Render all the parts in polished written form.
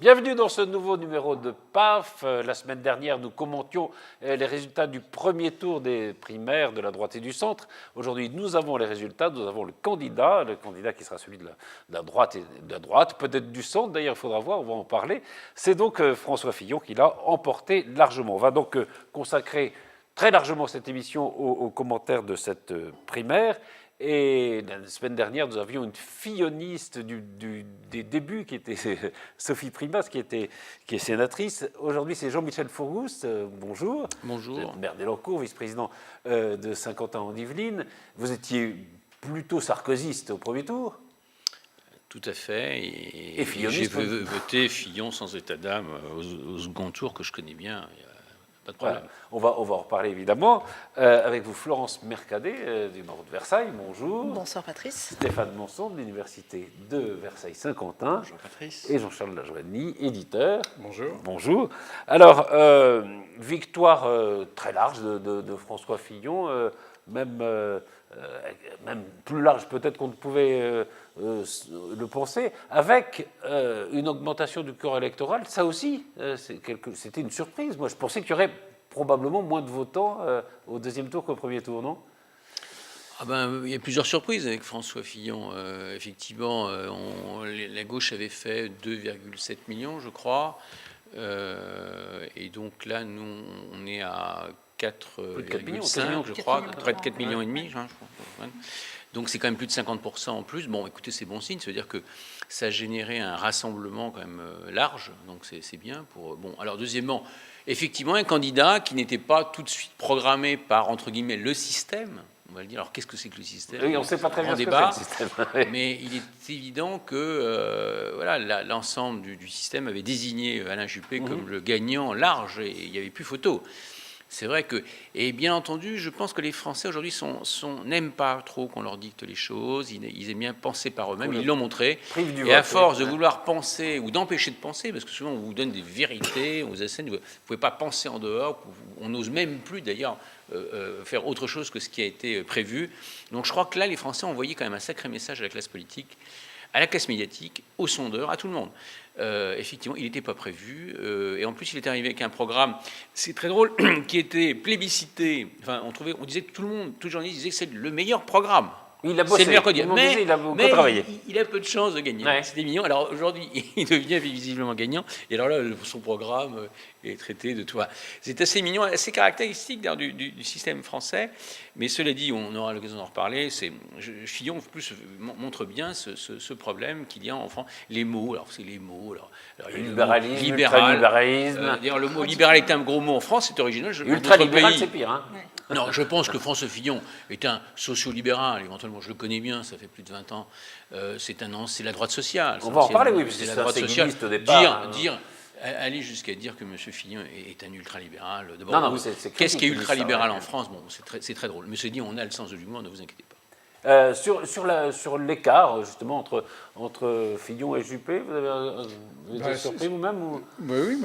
Bienvenue dans ce nouveau numéro de PAF. La semaine dernière, nous commentions les résultats du premier tour des primaires de la droite et du centre. Aujourd'hui, nous avons les résultats, nous avons le candidat qui sera celui de la droite, peut-être du centre, d'ailleurs il faudra voir, on va en parler. C'est donc François Fillon qui l'a emporté largement. On va donc consacrer très largement cette émission aux commentaires de cette primaire. Et la semaine dernière, nous avions une filloniste des débuts, qui était Sophie Primas, qui est sénatrice. Aujourd'hui, c'est Jean-Michel Fourgouste. Bonjour. Bonjour. Vous êtes maire d'Elancourt, vice-président de Saint-Quentin-en-Yvelines. Vous étiez plutôt sarkozyste au premier tour. Tout à fait. Et j'ai voté Fillon sans état d'âme au second tour, que je connais bien. Pas de problème. Voilà. On va en reparler évidemment. Avec vous, Florence Mercadet du Nord de Versailles. Bonjour. Bonsoir Patrice. Stéphane Monson de l'Université de Versailles-Saint-Quentin. Bonjour Patrice. Et Jean-Charles Lajoigny, éditeur. Bonjour. Bonjour. Alors, victoire très large de François Fillon, même plus large peut-être qu'on ne pouvait le penser, avec une augmentation du corps électoral. Ça aussi, c'était une surprise. Moi, je pensais qu'il y aurait probablement moins de votants au deuxième tour qu'au premier tour, non ? Il y a plusieurs surprises avec François Fillon. Effectivement, la gauche avait fait 2,7 millions, je crois. Et donc là, nous, on est à 4,5, je crois, près de 4,5 millions, je crois. Donc c'est quand même plus de 50% en plus. Bon, écoutez, c'est bon signe, ça veut dire que ça a généré un rassemblement quand même large, donc c'est bien. Alors deuxièmement, effectivement, un candidat qui n'était pas tout de suite programmé par, entre guillemets, le système. On va le dire. Alors qu'est-ce que c'est que le système ? Oui, on ne sait pas très bien ce que c'est le système. Mais il est évident que l'ensemble du système avait désigné Alain Juppé comme le gagnant large, et il n'y avait plus photo. C'est vrai que, et bien entendu, je pense que les Français aujourd'hui n'aiment pas trop qu'on leur dicte les choses, ils aiment bien penser par eux-mêmes, ils l'ont montré. Et à force de vouloir penser ou d'empêcher de penser, parce que souvent on vous donne des vérités, on vous assène, vous ne pouvez pas penser en dehors, on n'ose même plus d'ailleurs faire autre chose que ce qui a été prévu. Donc je crois que là, les Français ont envoyé quand même un sacré message à la classe politique, à la classe médiatique, aux sondeurs, à tout le monde. Effectivement, il n'était pas prévu, et en plus il est arrivé avec un programme, c'est très drôle, qui était plébiscité. Enfin, on disait que tout le journaliste disait que c'est le meilleur programme. Il a bossé, il a beaucoup travaillé. Il a peu de chances de gagner. Ouais. C'était mignon. Alors aujourd'hui, il devient visiblement gagnant. Et alors là, son programme est traité de tout. C'est assez mignon, assez caractéristique du système français. Mais cela dit, on aura l'occasion d'en reparler. Fillon plus montre bien ce problème qu'il y a en France. Les mots, alors c'est les mots. Alors, libéralisme, ultralibéralisme. D'ailleurs, le mot libéral est un gros mot en France, c'est original. Ultralibéral, c'est pire. Hein. Ouais. Non, je pense que François Fillon est un sociolibéral. Éventuellement, je le connais bien, ça fait plus de 20 ans. C'est la droite sociale. On va en parler, oui, parce que c'est la droite sociale. Au départ, aller jusqu'à dire que M. Fillon est un ultralibéral. Non, qu'est-ce qui est ultralibéral en France ? Bon, c'est très drôle. Mais c'est dit, on a le sens de l'humour, ne vous inquiétez pas. Sur l'écart, justement, entre Fillon et Juppé, vous avez été surpris vous-même ou... Oui,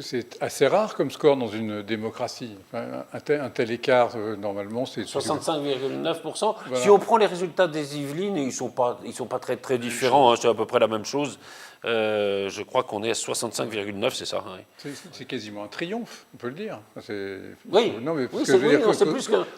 c'est assez rare comme score dans une démocratie. Enfin, un tel écart, normalement, c'est... 65,9%. Voilà. Si on prend les résultats des Yvelines, ils sont pas très, très différents, hein, c'est à peu près la même chose. Je crois qu'on est à 65,9, c'est ça. Oui. C'est quasiment un triomphe, on peut le dire. Oui,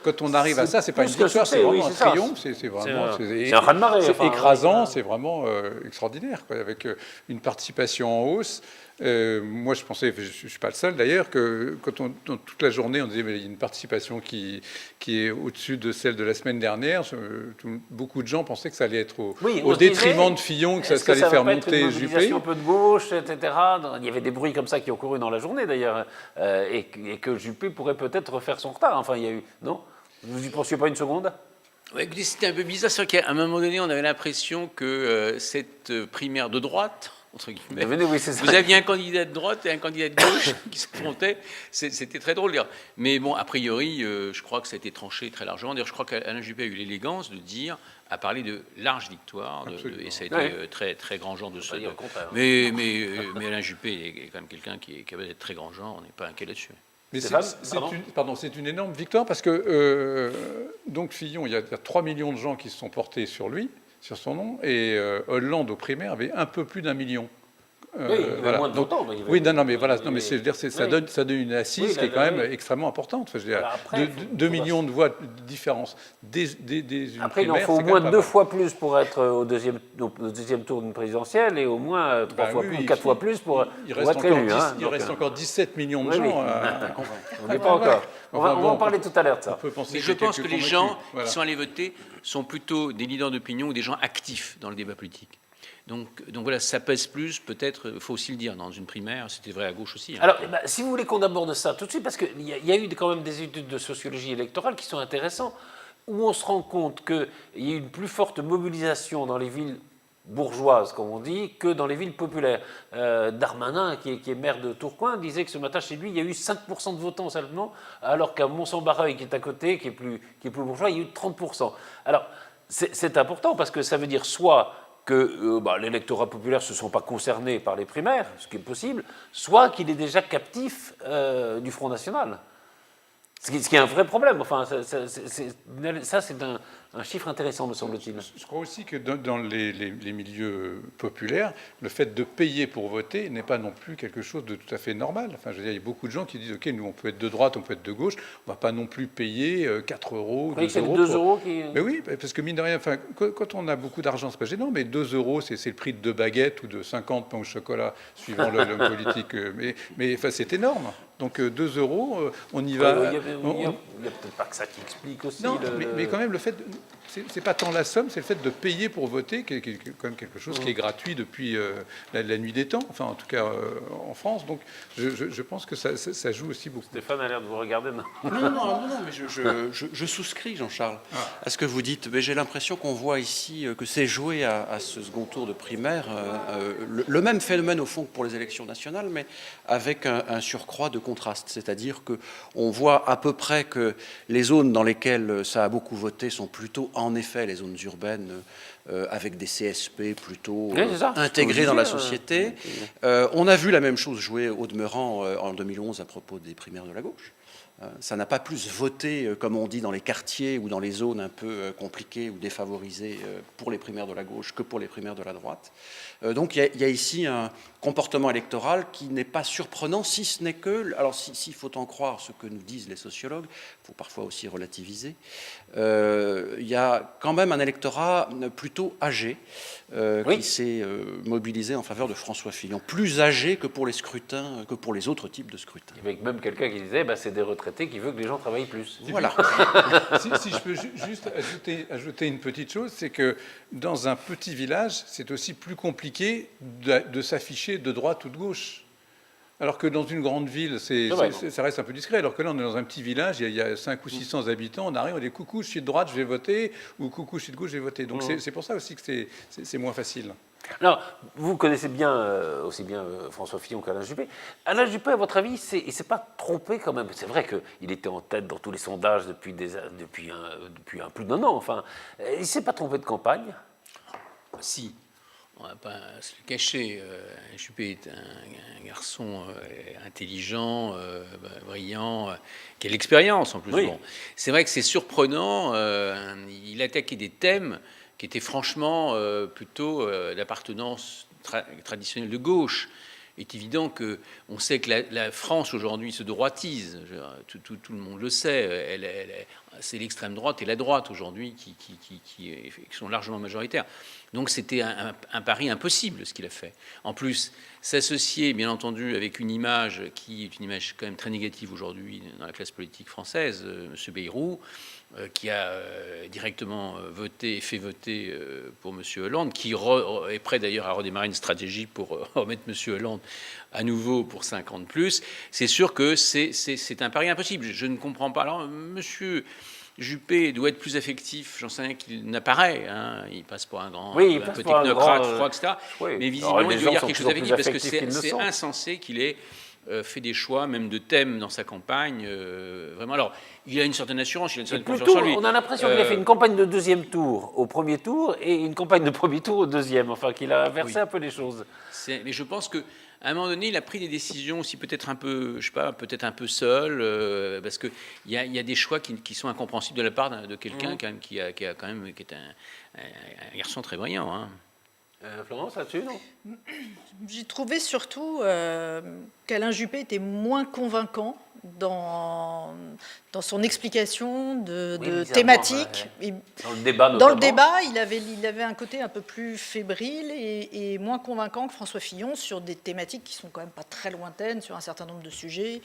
quand on arrive à ça, c'est pas une victoire, c'est vraiment un triomphe. C'est vraiment, c'est un raz-de-marée. C'est écrasant, c'est vraiment extraordinaire, quoi, avec une participation en hausse. Moi, je pensais, je ne suis pas le seul d'ailleurs, que quand toute la journée, on disait qu'il y a une participation qui est au-dessus de celle de la semaine dernière, beaucoup de gens pensaient que ça allait être au détriment de Fillon, que ça allait faire monter Juppé. Un peu de gauche, etc. Il y avait des bruits comme ça qui ont couru dans la journée d'ailleurs, et que Juppé pourrait peut-être refaire son retard. Enfin, il y a eu... Non ? Vous n'y pensiez pas une seconde ? Ouais, écoutez, c'était un peu bizarre. C'est vrai qu'à un moment donné, on avait l'impression que cette primaire de droite, entre guillemets, vous aviez un candidat de droite et un candidat de gauche qui s'affrontaient. C'était très drôle. Mais bon, a priori, je crois que ça a été tranché très largement. D'ailleurs, je crois qu'Alain Juppé a eu l'élégance de dire, à parler de large victoire, et ça a été très, très grand genre de ça. Mais Alain Juppé est quand même quelqu'un qui est capable d'être très grand genre. On n'est pas inquiet là-dessus. Mais c'est une énorme victoire parce que donc Fillon, il y a 3 millions de gens qui se sont portés sur lui, sur son nom, et Hollande aux primaires avait un peu plus d'1 million. Oui, il veut moins de votants. Oui, non, mais voilà, non, mais c'est, ça donne une assise qui est quand même extrêmement importante. Enfin, je veux dire, après, 2 millions de voix de différence. Après, il en faut au moins 2 fois plus pour être au deuxième tour d'une présidentielle et au moins 3 fois plus, 4 fois plus pour être élu. Il reste encore 17 millions de gens à convaincre. On n'est pas encore. On va en parler tout à l'heure de ça. Mais je pense que les gens qui sont allés voter sont plutôt des leaders d'opinion ou des gens actifs dans le débat politique. Donc voilà, ça pèse plus, peut-être, il faut aussi le dire, dans une primaire, c'était vrai à gauche aussi. Alors, si vous voulez qu'on aborde ça tout de suite, parce qu'il y a eu quand même des études de sociologie électorale qui sont intéressantes, où on se rend compte qu'il y a eu une plus forte mobilisation dans les villes bourgeoises, comme on dit, que dans les villes populaires. Darmanin, qui est maire de Tourcoing, disait que ce matin, chez lui, il y a eu 5% de votants seulement, alors qu'à Mont-Saint-Barreuil, qui est à côté, qui est plus bourgeois, il y a eu 30%. Alors, c'est important, parce que ça veut dire soit que l'électorat populaire ne se sont pas concernés par les primaires, ce qui est possible, soit qu'il est déjà captif du Front National. Ce qui est un vrai problème. Enfin, ça c'est un chiffre intéressant, me semble-t-il. Je crois aussi que dans les milieux populaires, le fait de payer pour voter n'est pas non plus quelque chose de tout à fait normal. Enfin, je veux dire, il y a beaucoup de gens qui disent, OK, nous, on peut être de droite, on peut être de gauche, on ne va pas non plus payer 4 euros, 2 euros. 2 euros qui... Mais oui, parce que mine de rien, enfin, quand on a beaucoup d'argent, c'est pas gênant, mais 2 euros, c'est le prix de 2 baguettes ou de 50 pains au chocolat, suivant l'homme politique. Mais enfin, c'est énorme. Donc 2 euros, on y va. Il n'y a peut-être pas que ça qui explique aussi. Non, mais quand même, le fait, c'est pas tant la somme, c'est le fait de payer pour voter, qui est quand même quelque chose qui est gratuit depuis la nuit des temps, enfin en tout cas en France. Donc je pense que ça joue aussi beaucoup. Stéphane a l'air de vous regarder. Non, mais je souscris, Jean-Charles, à ce que vous dites. Mais j'ai l'impression qu'on voit ici que c'est joué à ce second tour de primaire, le même phénomène au fond que pour les élections nationales, mais avec un surcroît de contraste. C'est-à-dire qu'on voit à peu près que les zones dans lesquelles ça a beaucoup voté sont plutôt, en effet, les zones urbaines avec des CSP plutôt intégrés dans la société. On a vu la même chose jouer au demeurant en 2011 à propos des primaires de la gauche. Ça n'a pas plus voté, comme on dit, dans les quartiers ou dans les zones un peu compliquées ou défavorisées pour les primaires de la gauche que pour les primaires de la droite. Donc il y a ici un comportement électoral qui n'est pas surprenant, si ce n'est que, alors s'il faut en croire ce que nous disent les sociologues, il faut parfois aussi relativiser, il y a quand même un électorat plutôt âgé qui s'est mobilisé en faveur de François Fillon, plus âgé que pour les scrutins, que pour les autres types de scrutins. Avec même quelqu'un qui disait, c'est des retraités qui veulent que les gens travaillent plus. Voilà. Si je peux juste ajouter une petite chose, c'est que dans un petit village, c'est aussi plus compliqué de s'afficher de droite ou de gauche. Alors que dans une grande ville, ça reste un peu discret. Alors que là, on est dans un petit village, il y a 500 ou 600 habitants, on arrive, on dit « coucou, je suis de droite, je vais voter », ou « coucou, je suis de gauche, je vais voter ». Donc c'est pour ça aussi que c'est moins facile. Alors, vous connaissez bien, aussi bien François Fillon qu'Alain Juppé. Alain Juppé, à votre avis, il ne s'est pas trompé quand même? C'est vrai qu'il était en tête dans tous les sondages depuis plus d'1 an. Enfin, il ne s'est pas trompé de campagne? Si. On ne va pas se le cacher. Juppé est un garçon intelligent, brillant, qui a l'expérience en plus. Oui. Bon. C'est vrai que c'est surprenant. Il attaquait des thèmes qui étaient franchement plutôt d'appartenance traditionnelle de gauche. Il est évident qu'on sait que la France aujourd'hui se droitise. Tout le monde le sait. C'est l'extrême droite et la droite aujourd'hui qui sont largement majoritaires. Donc c'était un pari impossible ce qu'il a fait. En plus, s'associer bien entendu avec une image qui est une image quand même très négative aujourd'hui dans la classe politique française, M. Bayrou, qui a directement fait voter pour M. Hollande, qui est prêt d'ailleurs à redémarrer une stratégie pour remettre M. Hollande à nouveau pour 5 ans de plus, c'est sûr que c'est un pari impossible. Je ne comprends pas. Alors, M. Juppé doit être plus affectif, j'en sais rien qu'il n'apparaît. Hein. Il passe pour un grand un peu technocrate, froid, etc. Mais visiblement, il doit y avoir quelque chose d'affectif parce que c'est insensé qu'il ait fait des choix, même de thèmes dans sa campagne. Vraiment, alors, il a une certaine assurance, il a une certaine confiance en lui. On a l'impression qu'il a fait une campagne de deuxième tour au premier tour et une campagne de premier tour au deuxième. Enfin, qu'il a inversé un peu les choses. Mais je pense que à un moment donné, il a pris des décisions aussi peut-être un peu, je sais pas, peut-être un peu seul, parce que il y a des choix qui sont incompréhensibles de la part de quelqu'un quand même qui est un garçon très brillant. Hein. Florence, là-dessus, non? J'ai trouvé surtout qu'Alain Juppé était moins convaincant dans son explication de bizarrement, thématiques. ouais. Dans le débat, Dans notamment. le débat, il avait un côté un peu plus fébrile et moins convaincant que François Fillon sur des thématiques qui sont quand même pas très lointaines, sur un certain nombre de sujets,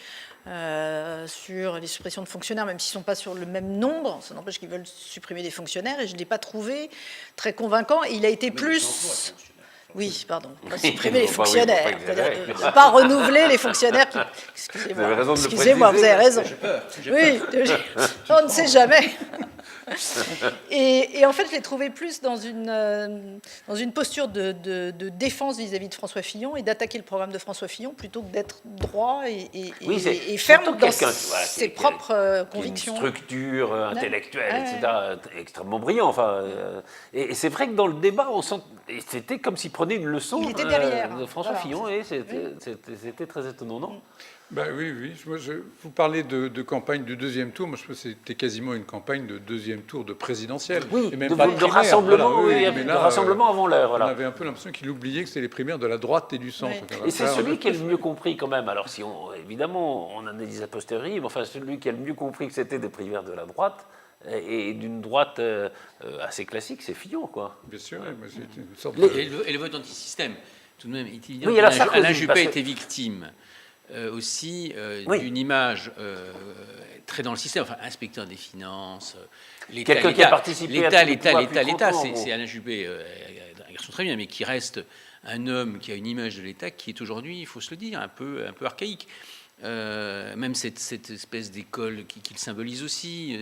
sur les suppressions de fonctionnaires, même s'ils ne sont pas sur le même nombre, ça n'empêche qu'ils veulent supprimer des fonctionnaires, et je ne l'ai pas trouvé très convaincant. Et il a été plus... Oui, pardon, pas supprimer les fonctionnaires, c'est-à-dire de ne pas renouveler les fonctionnaires qui... Vous avez raison de le Excusez-moi, vous avez raison. J'ai peur. Oui, on ne sait jamais. Et en fait, je l'ai trouvé plus dans une posture de défense vis-à-vis de François Fillon et d'attaquer le programme de François Fillon plutôt que d'être droit et ferme dans ses propres convictions. Une structure intellectuelle, etc., extrêmement brillant. Enfin, et c'est vrai que dans le débat, on sent, c'était comme s'il prenait une leçon Il était derrière. de François Voilà. Fillon, et c'était très étonnant, non? Ben oui, oui. Vous parlez de campagne du deuxième tour. Moi, je pense que c'était quasiment une campagne de deuxième tour de présidentielle. Oui, et même de pas de primaire. rassemblement, Voilà, oui, mais de là, rassemblement avant l'heure. Voilà. On avait un peu l'impression qu'il oubliait que c'était les primaires de la droite et du centre. Oui. Et c'est celui qui est le mieux compris quand même. Alors, si évidemment, on analyse a posteriori, mais enfin, celui qui a le mieux compris que c'était des primaires de la droite, et d'une droite assez classique, c'est Fillon, quoi. Bien sûr, mais c'est une sorte Et le vote anti-système, tout de même, il est évident Oui, alors qu'Alain Sarkozy, Juppé parce a que- été victime aussi Oui. d'une image très dans le système, enfin, inspecteur des finances, Quelqu'un qui a participé à tous les pouvoirs depuis 30 ans, en gros. c'est Alain Juppé, un garçon très bien, mais qui reste un homme qui a une image de l'État qui est aujourd'hui, il faut se le dire, un peu archaïque. Même cette espèce d'école qui le symbolise aussi,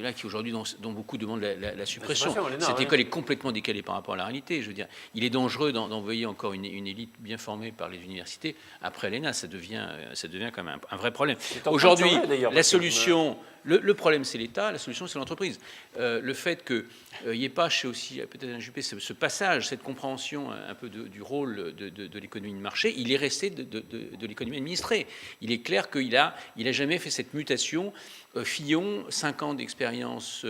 là qui aujourd'hui dont beaucoup demandent la suppression. Cette école est complètement décalée par rapport à la réalité. Je veux dire, il est dangereux d'envoyer encore une élite bien formée par les universités après l'ENA. Ça devient quand même un vrai problème. en train de Aujourd'hui, changer, d'ailleurs, la parce que- solution, le problème c'est l'État, la solution c'est l'entreprise. Le fait qu'il n'y ait pas chez aussi peut-être Alain Juppé ce passage, cette compréhension un peu du rôle de l'économie de marché, il est resté de l'économie administrée. Il est clair qu'il n'a jamais fait cette mutation. Fillon, 5 ans d'expérience,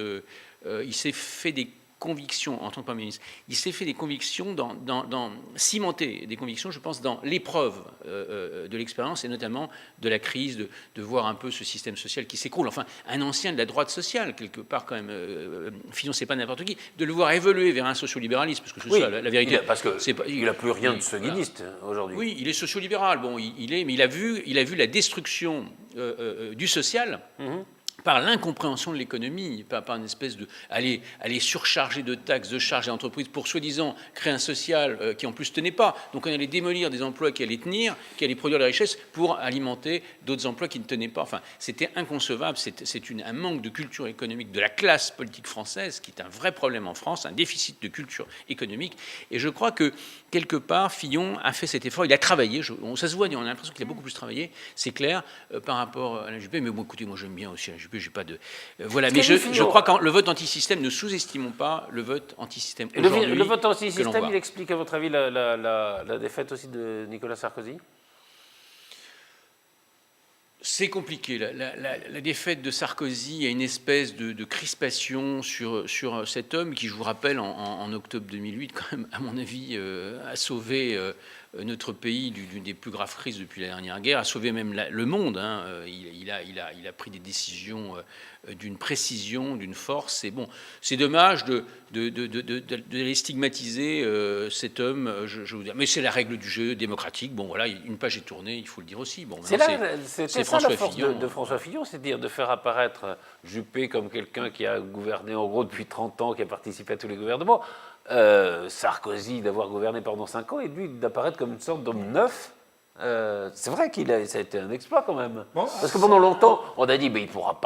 il s'est fait des convictions en tant que Premier ministre. Il s'est fait des convictions dans cimenter des convictions, je pense, dans l'épreuve de l'expérience et notamment de la crise, de voir un peu ce système social qui s'écroule. Enfin, un ancien de la droite sociale, quelque part quand même, Fillon, c'est pas n'importe qui, de le voir évoluer vers un sociolibéralisme, parce que c'est ça la vérité. Parce qu'il pas, n'a plus rien de voilà. seguiniste aujourd'hui. Oui, il est sociolibéral. Bon, mais il a vu la destruction du social. Par l'incompréhension de l'économie, par une espèce de aller surcharger de taxes, de charges et d'entreprises pour soi-disant créer un social qui en plus tenait pas. Donc on allait démolir des emplois qui allaient tenir, qui allaient produire de la richesse pour alimenter d'autres emplois qui ne tenaient pas. Enfin, c'était inconcevable. C'est un manque de culture économique de la classe politique française qui est un vrai problème en France, un déficit de culture économique. Et je crois que quelque part, Fillon a fait cet effort. Il a travaillé. Ça se voit. On a l'impression qu'il a beaucoup plus travaillé. C'est clair par rapport à Alain Juppé. Mais bon, écoutez, moi j'aime bien aussi Alain Juppé. J'ai pas de voilà, mais je crois que le vote anti-système, ne sous-estimons pas le vote anti-système aujourd'hui. Le vote anti-système, que l'on voit. il explique à votre avis la défaite aussi de Nicolas Sarkozy? C'est compliqué. La défaite de Sarkozy a une espèce de crispation sur cet homme qui, je vous rappelle, en octobre 2008, quand même, à mon avis, a sauvé notre pays d'une des plus graves crises depuis la dernière guerre, a sauvé même le monde. Hein. Il a pris des décisions d'une précision, d'une force. Et bon, c'est dommage de les stigmatiser, cet homme. Je vous dis, mais c'est la règle du jeu démocratique. Bon, voilà, une page est tournée, il faut le dire aussi. Bon, C'est ça la force Fillon. de François Fillon, c'est-à-dire de faire apparaître Juppé comme quelqu'un qui a gouverné en gros depuis 30 ans, qui a participé à tous les gouvernements, Sarkozy d'avoir gouverné pendant 5 ans, et lui d'apparaître comme une sorte d'homme neuf. C'est vrai ça a été un exploit quand même. Bon, parce que pendant longtemps, on a dit mais il pourra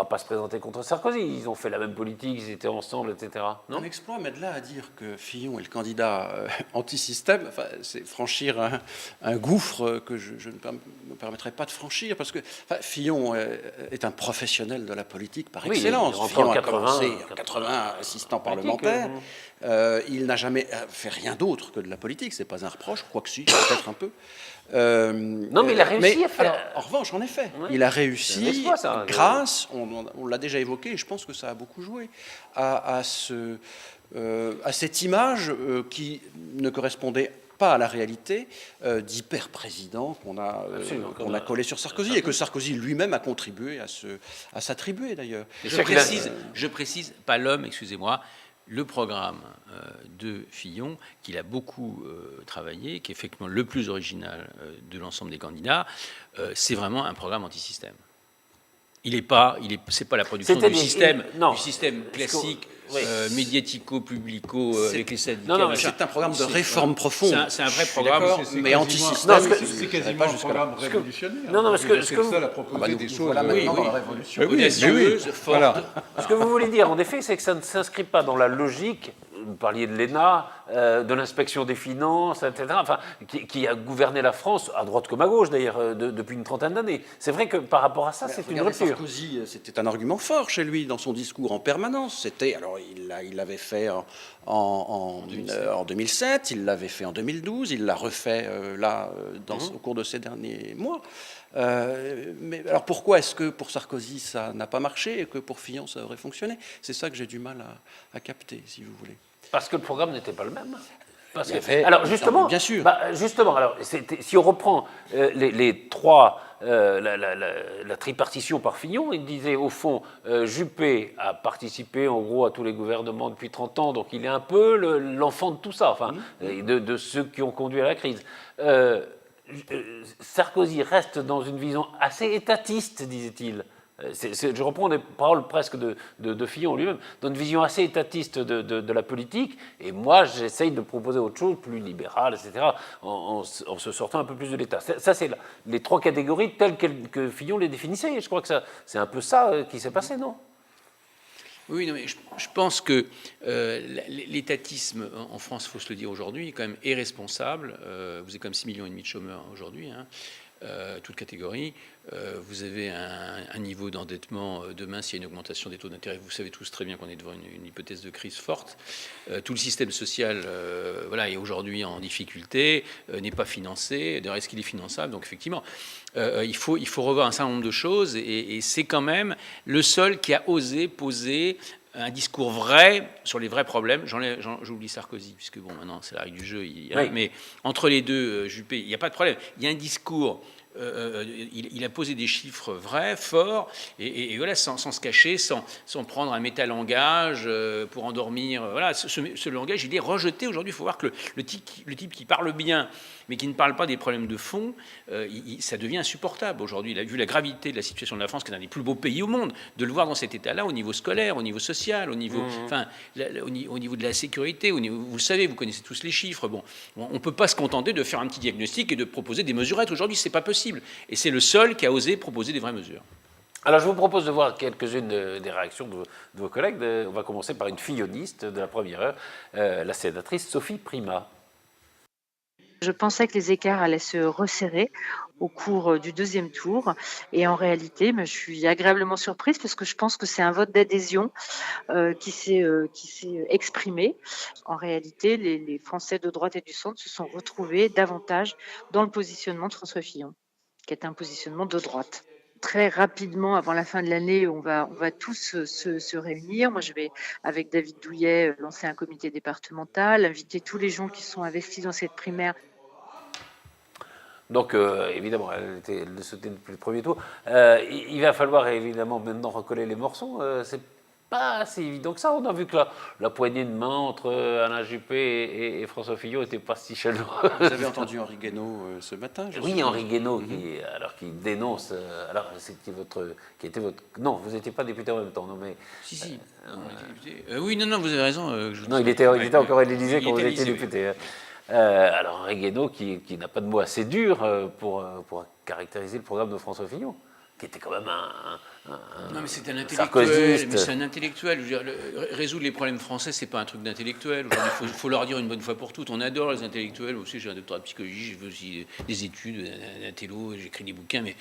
pas se présenter contre Sarkozy. Ils ont fait la même politique, ils étaient ensemble, etc. Non, un exploit, mais de là à dire que Fillon est le candidat anti-système, enfin, c'est franchir un gouffre que je ne me permettrai pas de franchir, parce que Fillon est un professionnel de la politique par Oui, excellence. il est Fillon en a commencé 80, en 80 assistant parlementaire. Il n'a jamais fait rien d'autre que de la politique. C'est pas un reproche, quoique si, peut-être un peu. Non, mais il a réussi à faire. Alors, en revanche, en effet, Ouais. il a C'est un réussi exploit, ça. grâce grâce, on l'a déjà évoqué, et je pense que ça a beaucoup joué, à cette image qui ne correspondait pas à la réalité d'hyper-président qu'on a collé sur Sarkozy, et que Sarkozy lui-même a contribué à s'attribuer d'ailleurs. Je précise, pas l'homme, excusez-moi, le programme de Fillon, qu'il a beaucoup travaillé, qui est effectivement le plus original de l'ensemble des candidats, c'est vraiment un programme anti-système. C'est pas la production du système classique, médiatico-publico avec les syndicats. Non, c'est un programme de réforme profonde. C'est un vrai programme, mais anti-système. C'est quasiment un programme révolutionnaire. Non, parce que c'est le seul à proposer des choses. Voilà maintenant dans la révolution. audacieuse, forte. Voilà. Ce que vous voulez dire, en effet, c'est que ça ne s'inscrit pas dans la logique, vous parliez de l'ENA, de l'inspection des finances, etc., enfin, qui a gouverné la France, à droite comme à gauche d'ailleurs, depuis une trentaine d'années. C'est vrai que par rapport à ça, c'est une rupture. Sarkozy, c'était un argument fort chez lui dans son discours en permanence. Alors, il l'avait fait en 2007, il l'avait fait en 2012, il l'a refait au cours de ces derniers mois. Mais alors pourquoi est-ce que pour Sarkozy ça n'a pas marché et que pour Fillon ça aurait fonctionné? C'est ça que j'ai du mal à capter, si vous voulez. Parce que le programme n'était pas le même. Parce que, avait, alors justement, bien sûr. Justement, alors si on reprend les trois, la tripartition par Fillon, il disait au fond, Juppé a participé en gros à tous les gouvernements depuis 30 ans, donc il est un peu l'enfant de tout ça, enfin, de ceux qui ont conduit à la crise. Sarkozy reste dans une vision assez étatiste, disait-il. Je reprends des paroles presque de Fillon lui-même, dans une vision assez étatiste de la politique, et moi j'essaye de proposer autre chose, plus libéral, etc., en se sortant un peu plus de l'État. Ça c'est les trois catégories telles que Fillon les définissait, et je crois que c'est un peu ça qui s'est passé, non ? Oui, non, mais je pense que l'étatisme en France, il faut se le dire aujourd'hui, quand même est responsable. Vous avez quand même 6,5 millions de chômeurs aujourd'hui, toutes catégories. Vous avez un niveau d'endettement demain s'il y a une augmentation des taux d'intérêt. Vous savez tous très bien qu'on est devant une hypothèse de crise forte. Tout le système social est aujourd'hui en difficulté, n'est pas financé. D'ailleurs, est-ce qu'il est finançable? Donc effectivement, il faut revoir un certain nombre de choses et c'est quand même le seul qui a osé poser un discours vrai sur les vrais problèmes. J'oublie Sarkozy, puisque bon, maintenant c'est la règle du jeu. Mais entre les deux, Juppé, il n'y a pas de problème. Il y a un discours. Il a posé des chiffres vrais, forts, et voilà, sans se cacher, sans prendre un métalangage pour endormir. Voilà, ce langage, il est rejeté aujourd'hui. Il faut voir que le type qui parle bien, mais qui ne parle pas des problèmes de fond, ça devient insupportable aujourd'hui. Il a vu la gravité de la situation de la France, qui est un des plus beaux pays au monde, de le voir dans cet état-là, au niveau scolaire, au niveau social, au niveau, au niveau de la sécurité, vous le savez, vous connaissez tous les chiffres. Bon, on ne peut pas se contenter de faire un petit diagnostic et de proposer des mesurettes. Aujourd'hui, c'est pas possible. Et c'est le seul qui a osé proposer des vraies mesures. Alors, je vous propose de voir quelques-unes des réactions de vos collègues. On va commencer par une filloniste de la première heure, la sénatrice Sophie Primas. Je pensais que les écarts allaient se resserrer au cours du deuxième tour. Et en réalité, je suis agréablement surprise parce que je pense que c'est un vote d'adhésion qui s'est exprimé. En réalité, les Français de droite et du centre se sont retrouvés davantage dans le positionnement de François Fillon, qui est un positionnement de droite. Très rapidement, avant la fin de l'année, on va tous se réunir. Moi, je vais, avec David Douillet, lancer un comité départemental, inviter tous les gens qui sont investis dans cette primaire. Donc, évidemment, elle le soutenait depuis le premier tour. Il va falloir, évidemment, maintenant recoller les morceaux. C'est pas si évident que ça. On a vu que la poignée de main entre Alain Juppé et François Fillon n'était pas si chaleureuse. Vous avez entendu Henri Guénaud ce matin? Oui, Henri Guénaud, qui dénonce... alors, qui était votre... Non, vous n'étiez pas député en même temps, non, mais... Si. Oui, non, vous avez raison. Non, il était encore à l'Élysée quand vous étiez député. Alors, Henri Guénaud, qui n'a pas de mots assez durs pour caractériser le programme de François Fillon, qui était quand même non, mais c'est un intellectuel. Sarkozyste. Mais c'est un intellectuel. Je veux dire, résoudre les problèmes français, c'est pas un truc d'intellectuel. Il faut leur dire une bonne fois pour toutes. On adore les intellectuels. Aussi, j'ai un doctorat de psychologie, j'ai fait aussi des études, un intello, j'écris des bouquins. Mais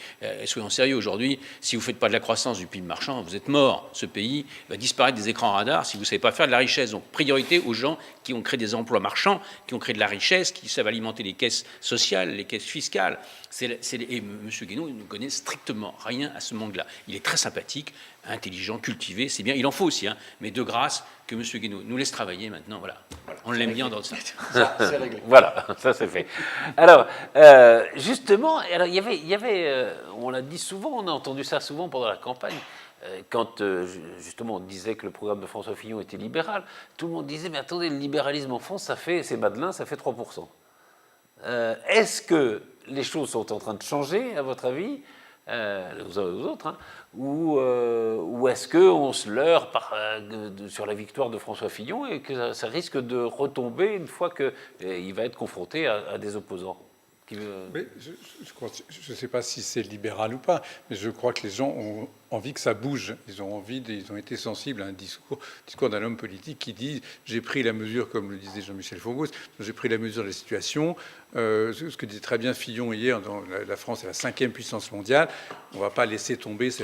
soyons sérieux. Aujourd'hui, si vous faites pas de la croissance du PIB marchand, vous êtes mort. Ce pays va disparaître des écrans radars si vous savez pas faire de la richesse. Donc, priorité aux gens qui ont créé des emplois marchands, qui ont créé de la richesse, qui savent alimenter les caisses sociales, les caisses fiscales. Et M. Guénaud ne connaît strictement rien à ce manque-là. Il est très sympathique, intelligent, cultivé, c'est bien. Il en faut aussi, hein, mais de grâce que M. Guénaud nous laisse travailler maintenant. Voilà. On l'aime bien dans ça. Ça, c'est réglé. Voilà, ça c'est fait. Alors, justement, alors, il y avait on l'a dit souvent, on a entendu ça souvent pendant la campagne, quand justement on disait que le programme de François Fillon était libéral, tout le monde disait, mais attendez, le libéralisme en France, c'est Madelin, ça fait 3%. Est-ce que les choses sont en train de changer, à votre avis, aux uns et aux autres, hein, ou est-ce qu'on se leurre sur la victoire de François Fillon et que ça risque de retomber une fois qu'il va être confronté à des opposants Mais je ne sais pas si c'est libéral ou pas, mais je crois que les gens ont envie que ça bouge. Ils ont été sensibles à un discours d'un homme politique qui dit « j'ai pris la mesure », comme le disait Jean-Michel Faubourg, « j'ai pris la mesure de la situation ». Ce que disait très bien Fillon hier, dans la France est la 5e puissance mondiale. On ne va pas laisser tomber ce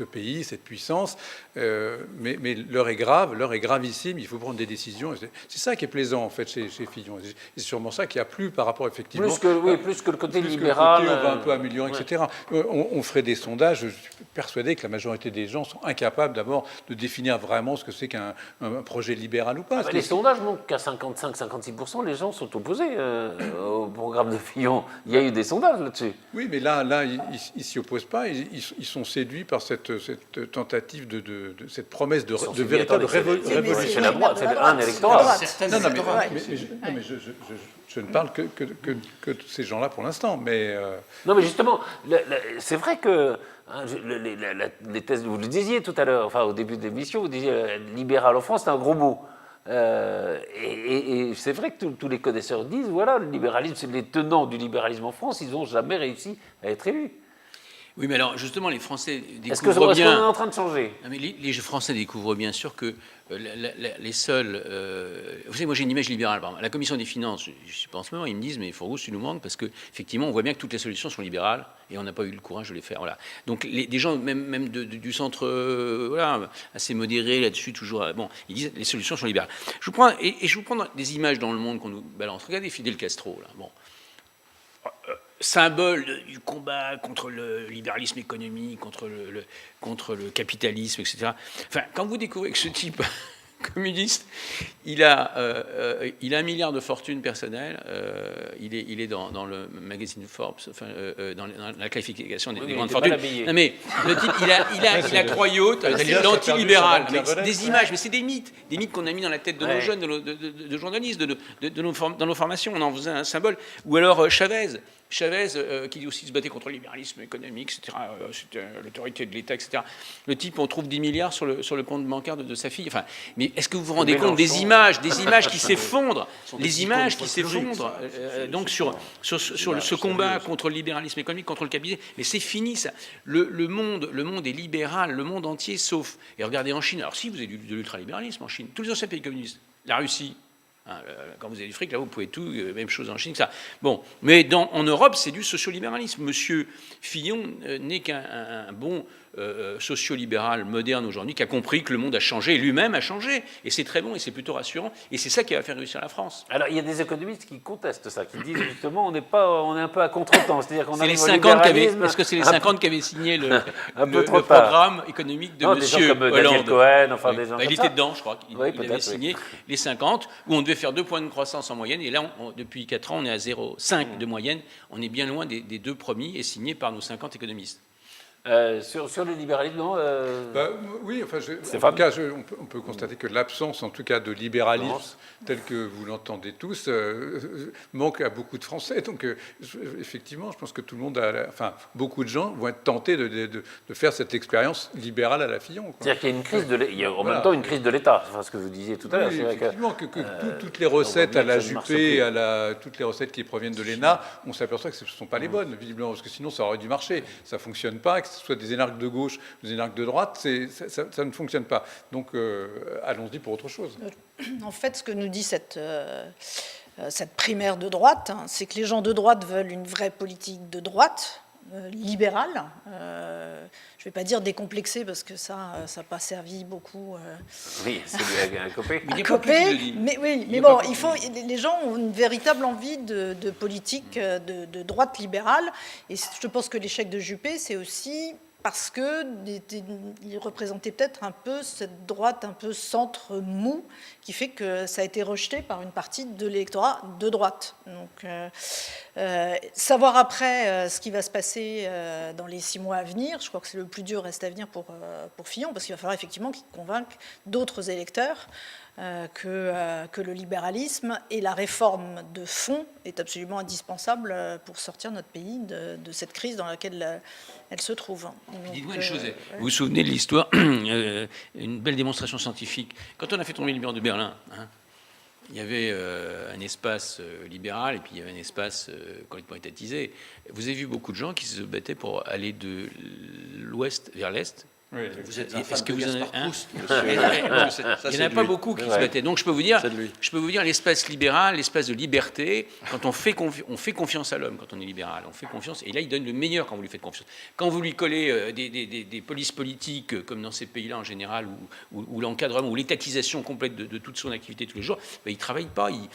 pays, cette puissance. Mais l'heure est grave, l'heure est gravissime. Il faut prendre des décisions. C'est ça qui est plaisant, en fait, chez Fillon. Et c'est sûrement ça qui a plu par rapport, effectivement... Plus que le côté libéral. On va un peu améliorer, etc. On ferait des sondages. Je suis persuadé que la majorité des gens sont incapables, d'abord, de définir vraiment ce que c'est qu'un projet libéral ou pas. Les sondages montrent qu'à 55-56%, les gens sont opposés au programme de Fillon. Il y a eu des sondages là-dessus. Oui, mais là ils ne s'y opposent pas. Ils sont séduits par cette tentative cette promesse de véritable révolution. C'est la droite, c'est un électorat. Mais je ne parle que de ces gens-là pour l'instant. Non, mais justement, c'est vrai que les thèses, vous le disiez tout à l'heure, enfin au début de l'émission, vous disiez libéral en France, c'est un gros mot. Et c'est vrai que tous les connaisseurs disent, voilà, le libéralisme, les tenants du libéralisme en France, ils n'ont jamais réussi à être élus. Oui, mais alors justement, les Français découvrent est-ce qu'on est en train de changer? Non, mais les Français découvrent bien sûr que les seuls... vous savez, moi j'ai une image libérale. Par exemple. La Commission des finances, je suis pas en ce moment, ils me disent, mais il faut que tu nous manques, parce qu'effectivement, on voit bien que toutes les solutions sont libérales, et on n'a pas eu le courage de les faire. Voilà. Donc des gens, même du centre voilà, assez modéré là-dessus, toujours... bon, ils disent, les solutions sont libérales. Je vous prends des images dans le monde qu'on nous balance. Regardez Fidel Castro, là. Bon. Symbole du combat contre le libéralisme économique, contre le capitalisme, etc. Enfin, quand vous découvrez que ce type communiste, il a 1 milliard de fortune personnelle, il est dans le magazine Forbes, enfin, dans la qualification des grandes fortunes. Non mais le type, il a croyote, l'antilibéral, des images, mais c'est des mythes qu'on a mis dans la tête de nos jeunes, de journalistes, dans nos formations, on en faisait un symbole. Ou alors Chavez, qui aussi se battait contre le libéralisme économique, etc., c'était l'autorité de l'État, etc. Le type, on trouve 10 milliards sur le compte bancaire de sa fille. Enfin, mais est-ce que vous vous rendez compte des images qui s'effondrent, donc sur ce combat contre le libéralisme économique, contre le capitalisme. Mais c'est fini ça. Le monde est libéral, le monde entier, sauf. Et regardez en Chine. Alors si vous avez de l'ultralibéralisme en Chine, tous les anciens pays communistes, la Russie. Quand vous avez du fric, là, vous pouvez tout, même chose en Chine que ça. Bon, mais en Europe, c'est du sociolibéralisme. Monsieur Fillon n'est qu'un bon sociolibéral moderne aujourd'hui qui a compris que le monde a changé, et lui-même a changé. Et c'est très bon, et c'est plutôt rassurant. Et c'est ça qui va faire réussir la France. Alors, il y a des économistes qui contestent ça, qui disent justement on est un peu à contre-temps. C'est-à-dire qu'on est-ce que c'est les 50 qui avaient signé le programme économique de monsieur comme Hollande Daniel Cohen, enfin des gens comme il ça. était dedans, je crois. Il avait signé les 50, où on devait faire 2 points de croissance en moyenne. Et là, depuis 4 ans, on est à 0,5 de moyenne. On est bien loin des 2 premiers et signés par nos 50 économistes. Sur le libéralisme, non oui, enfin, en tout cas, on peut constater que l'absence, en tout cas, de libéralisme tel que vous l'entendez tous, manque à beaucoup de Français. Donc, effectivement, je pense que tout le monde, beaucoup de gens vont être tentés de faire cette expérience libérale à la Fillon. C'est-à-dire qu'il y a une crise il y a en même temps une crise de l'État, enfin, ce que vous disiez tout à l'heure. Oui, effectivement, toutes les recettes à la Juppé, toutes les recettes qui proviennent de l'ENA, on s'aperçoit que ce ne sont pas les bonnes, visiblement, parce que sinon, ça aurait dû marcher. Ça ne fonctionne pas. Que ce soit des énarques de gauche ou des énarques de droite, ça ne fonctionne pas. Donc, allons-y pour autre chose. En fait, ce que nous dit cette primaire de droite, c'est que les gens de droite veulent une vraie politique de droite, libérale. Je ne vais pas dire décomplexée parce que ça n'a pas servi beaucoup. Oui, c'est un copé. Mais il n'y a pas plus qui le dit. Mais oui, Il y mais a bon, pas plus les gens ont une véritable envie de politique de droite libérale. Et je pense que l'échec de Juppé, c'est aussi parce qu'il représentait peut-être un peu cette droite un peu centre mou qui fait que ça a été rejeté par une partie de l'électorat de droite. Donc, savoir après ce qui va se passer dans les 6 mois à venir, je crois que le plus dur reste à venir pour Fillon, parce qu'il va falloir effectivement qu'il convainque d'autres électeurs que le libéralisme et la réforme de fond est absolument indispensable pour sortir notre pays de cette crise dans laquelle elle se trouve. Dites-moi une chose, vous vous souvenez de l'histoire, une belle démonstration scientifique. Quand on a fait tomber le mur de Berlin, il y avait un espace libéral et puis il y avait un espace complètement étatisé. Vous avez vu beaucoup de gens qui se battaient pour aller de l'ouest vers l'est. Oui. Vous êtes Est-ce que vous en avez un? Il Il n'y en a pas beaucoup qui se battaient. Donc je peux vous dire, l'espace libéral, l'espace de liberté, quand on fait confiance à l'homme, quand on est libéral, on fait confiance, et là il donne le meilleur quand vous lui faites confiance. Quand vous lui collez des polices politiques, comme dans ces pays-là en général, où l'encadrement, ou l'étatisation complète de toute son activité tous les jours, ben, il ne travaille pas, il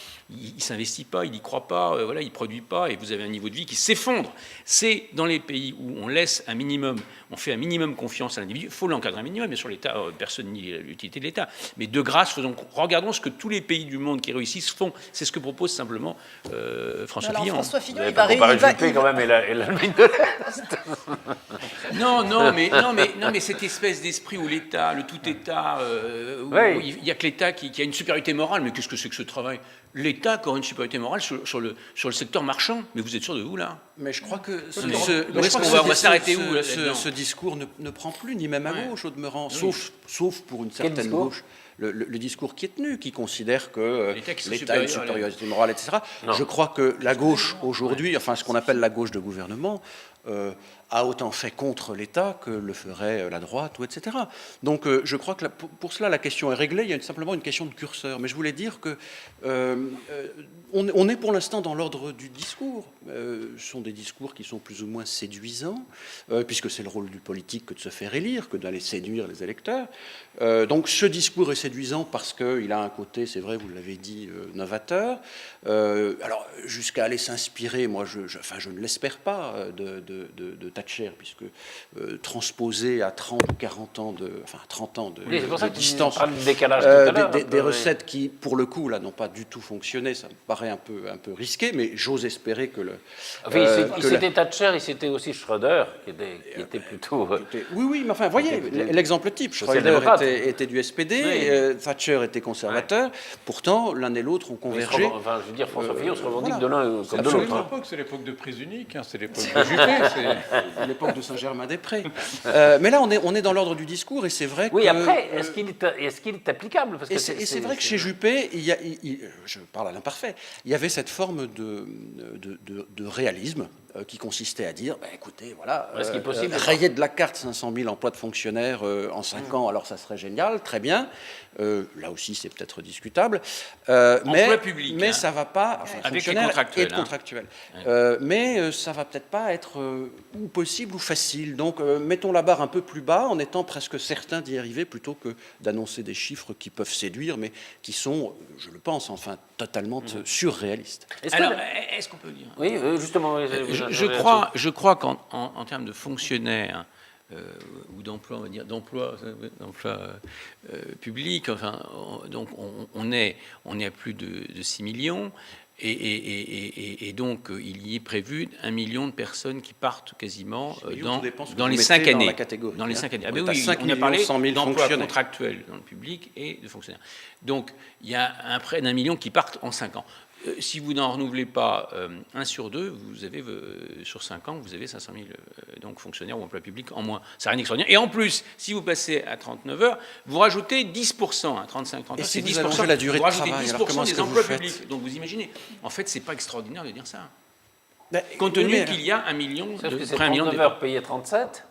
ne s'investit pas, il n'y croit pas, voilà, il ne produit pas, et vous avez un niveau de vie qui s'effondre. C'est dans les pays où on laisse un minimum, on fait un minimum confiance à l'individu. Il faut l'encadrer un minimum, bien sûr, l'État, personne nie l'utilité de l'État, mais de grâce, regardons ce que tous les pays du monde qui réussissent font. C'est ce que propose simplement François Fillon. François Fillon, il va Juppé quand même et l'Allemagne de l'Est. Non, mais cette espèce d'esprit où l'État, le tout-État, où il n'y a que l'État qui a une supériorité morale, mais qu'est-ce que c'est que ce travail? L'État qui aura une supériorité morale sur le secteur marchand, mais vous êtes sûr de vous là? Mais je crois que on va s'arrêter où ce discours ne prend plus, ni même à gauche au demeurant, sauf pour une certaine gauche. Le discours qui est tenu, qui considère que l'État a une supériorité morale, etc. Non. Je crois que la gauche aujourd'hui, enfin ce qu'on appelle la gauche de gouvernement, a autant fait contre l'État que le ferait la droite, etc. Donc je crois que pour cela la question est réglée, il y a simplement une question de curseur. Mais je voulais dire que on est pour l'instant dans l'ordre du discours. Ce sont des discours qui sont plus ou moins séduisants, puisque c'est le rôle du politique que de se faire élire, que d'aller séduire les électeurs. Donc ce discours est séduisant parce qu'il a un côté, c'est vrai, vous l'avez dit, novateur. Alors jusqu'à aller s'inspirer, moi je ne l'espère pas, de Thatcher, puisque transposé à 30 ou 40 ans de distance, des recettes qui, pour le coup, là, n'ont pas du tout fonctionné. Ça me paraît un peu risqué, mais j'ose espérer que c'était Thatcher et c'était aussi Schröder, qui était plutôt... Oui, mais enfin, voyez, l'exemple type, Schröder était du SPD, Thatcher était conservateur, pourtant, l'un et l'autre ont convergé. Enfin, je veux dire, François Fillon se revendique de l'un comme de l'autre. C'est l'époque de prise unique, c'est l'époque de Juppé, l'époque de Saint-Germain-des-Prés. Mais là, on est dans l'ordre du discours, et c'est vrai que... Oui, après, est-ce qu'il est applicable? Parce que c'est vrai que chez Juppé, je parle à l'imparfait, il y avait cette forme de réalisme qui consistait à dire, écoutez, voilà, rayer de la carte 500 000 emplois de fonctionnaires en 5 ans, alors ça serait génial, très bien. Là aussi, c'est peut-être discutable. Mais ça ne va pas... Enfin, avec les contractuels. Contractuels. Mais ça ne va peut-être pas être ou possible ou facile. Donc, mettons la barre un peu plus bas en étant presque certain d'y arriver plutôt que d'annoncer des chiffres qui peuvent séduire, mais qui sont, je le pense, enfin, totalement surréalistes. Alors, est-ce qu'on peut dire? Oui, justement. Je crois qu'en termes de fonctionnaires, ou d'emploi, on va dire, d'emploi public, enfin, donc on est à plus de 6 millions, et donc il y est prévu 1 million de personnes qui partent quasiment dans les 5 années. Dans les 5 années. Oui, on a parlé d'emplois contractuels dans le public et de fonctionnaires. Donc il y a près d'1 million qui partent en 5 ans. Si vous n'en renouvelez pas 1 sur 2, vous avez, sur 5 ans, vous avez 500 000 donc fonctionnaires ou emplois publics en moins. Ça n'a rien d'extraordinaire. Et en plus, si vous passez à 39 heures, vous rajoutez 10%, 35, 30 heures, c'est 10%. La durée vous rajoutez 10% des emplois publics. Donc vous imaginez, en fait, c'est pas extraordinaire de dire ça. Compte tenu qu'il y a 1 million de 39 heures payées 37.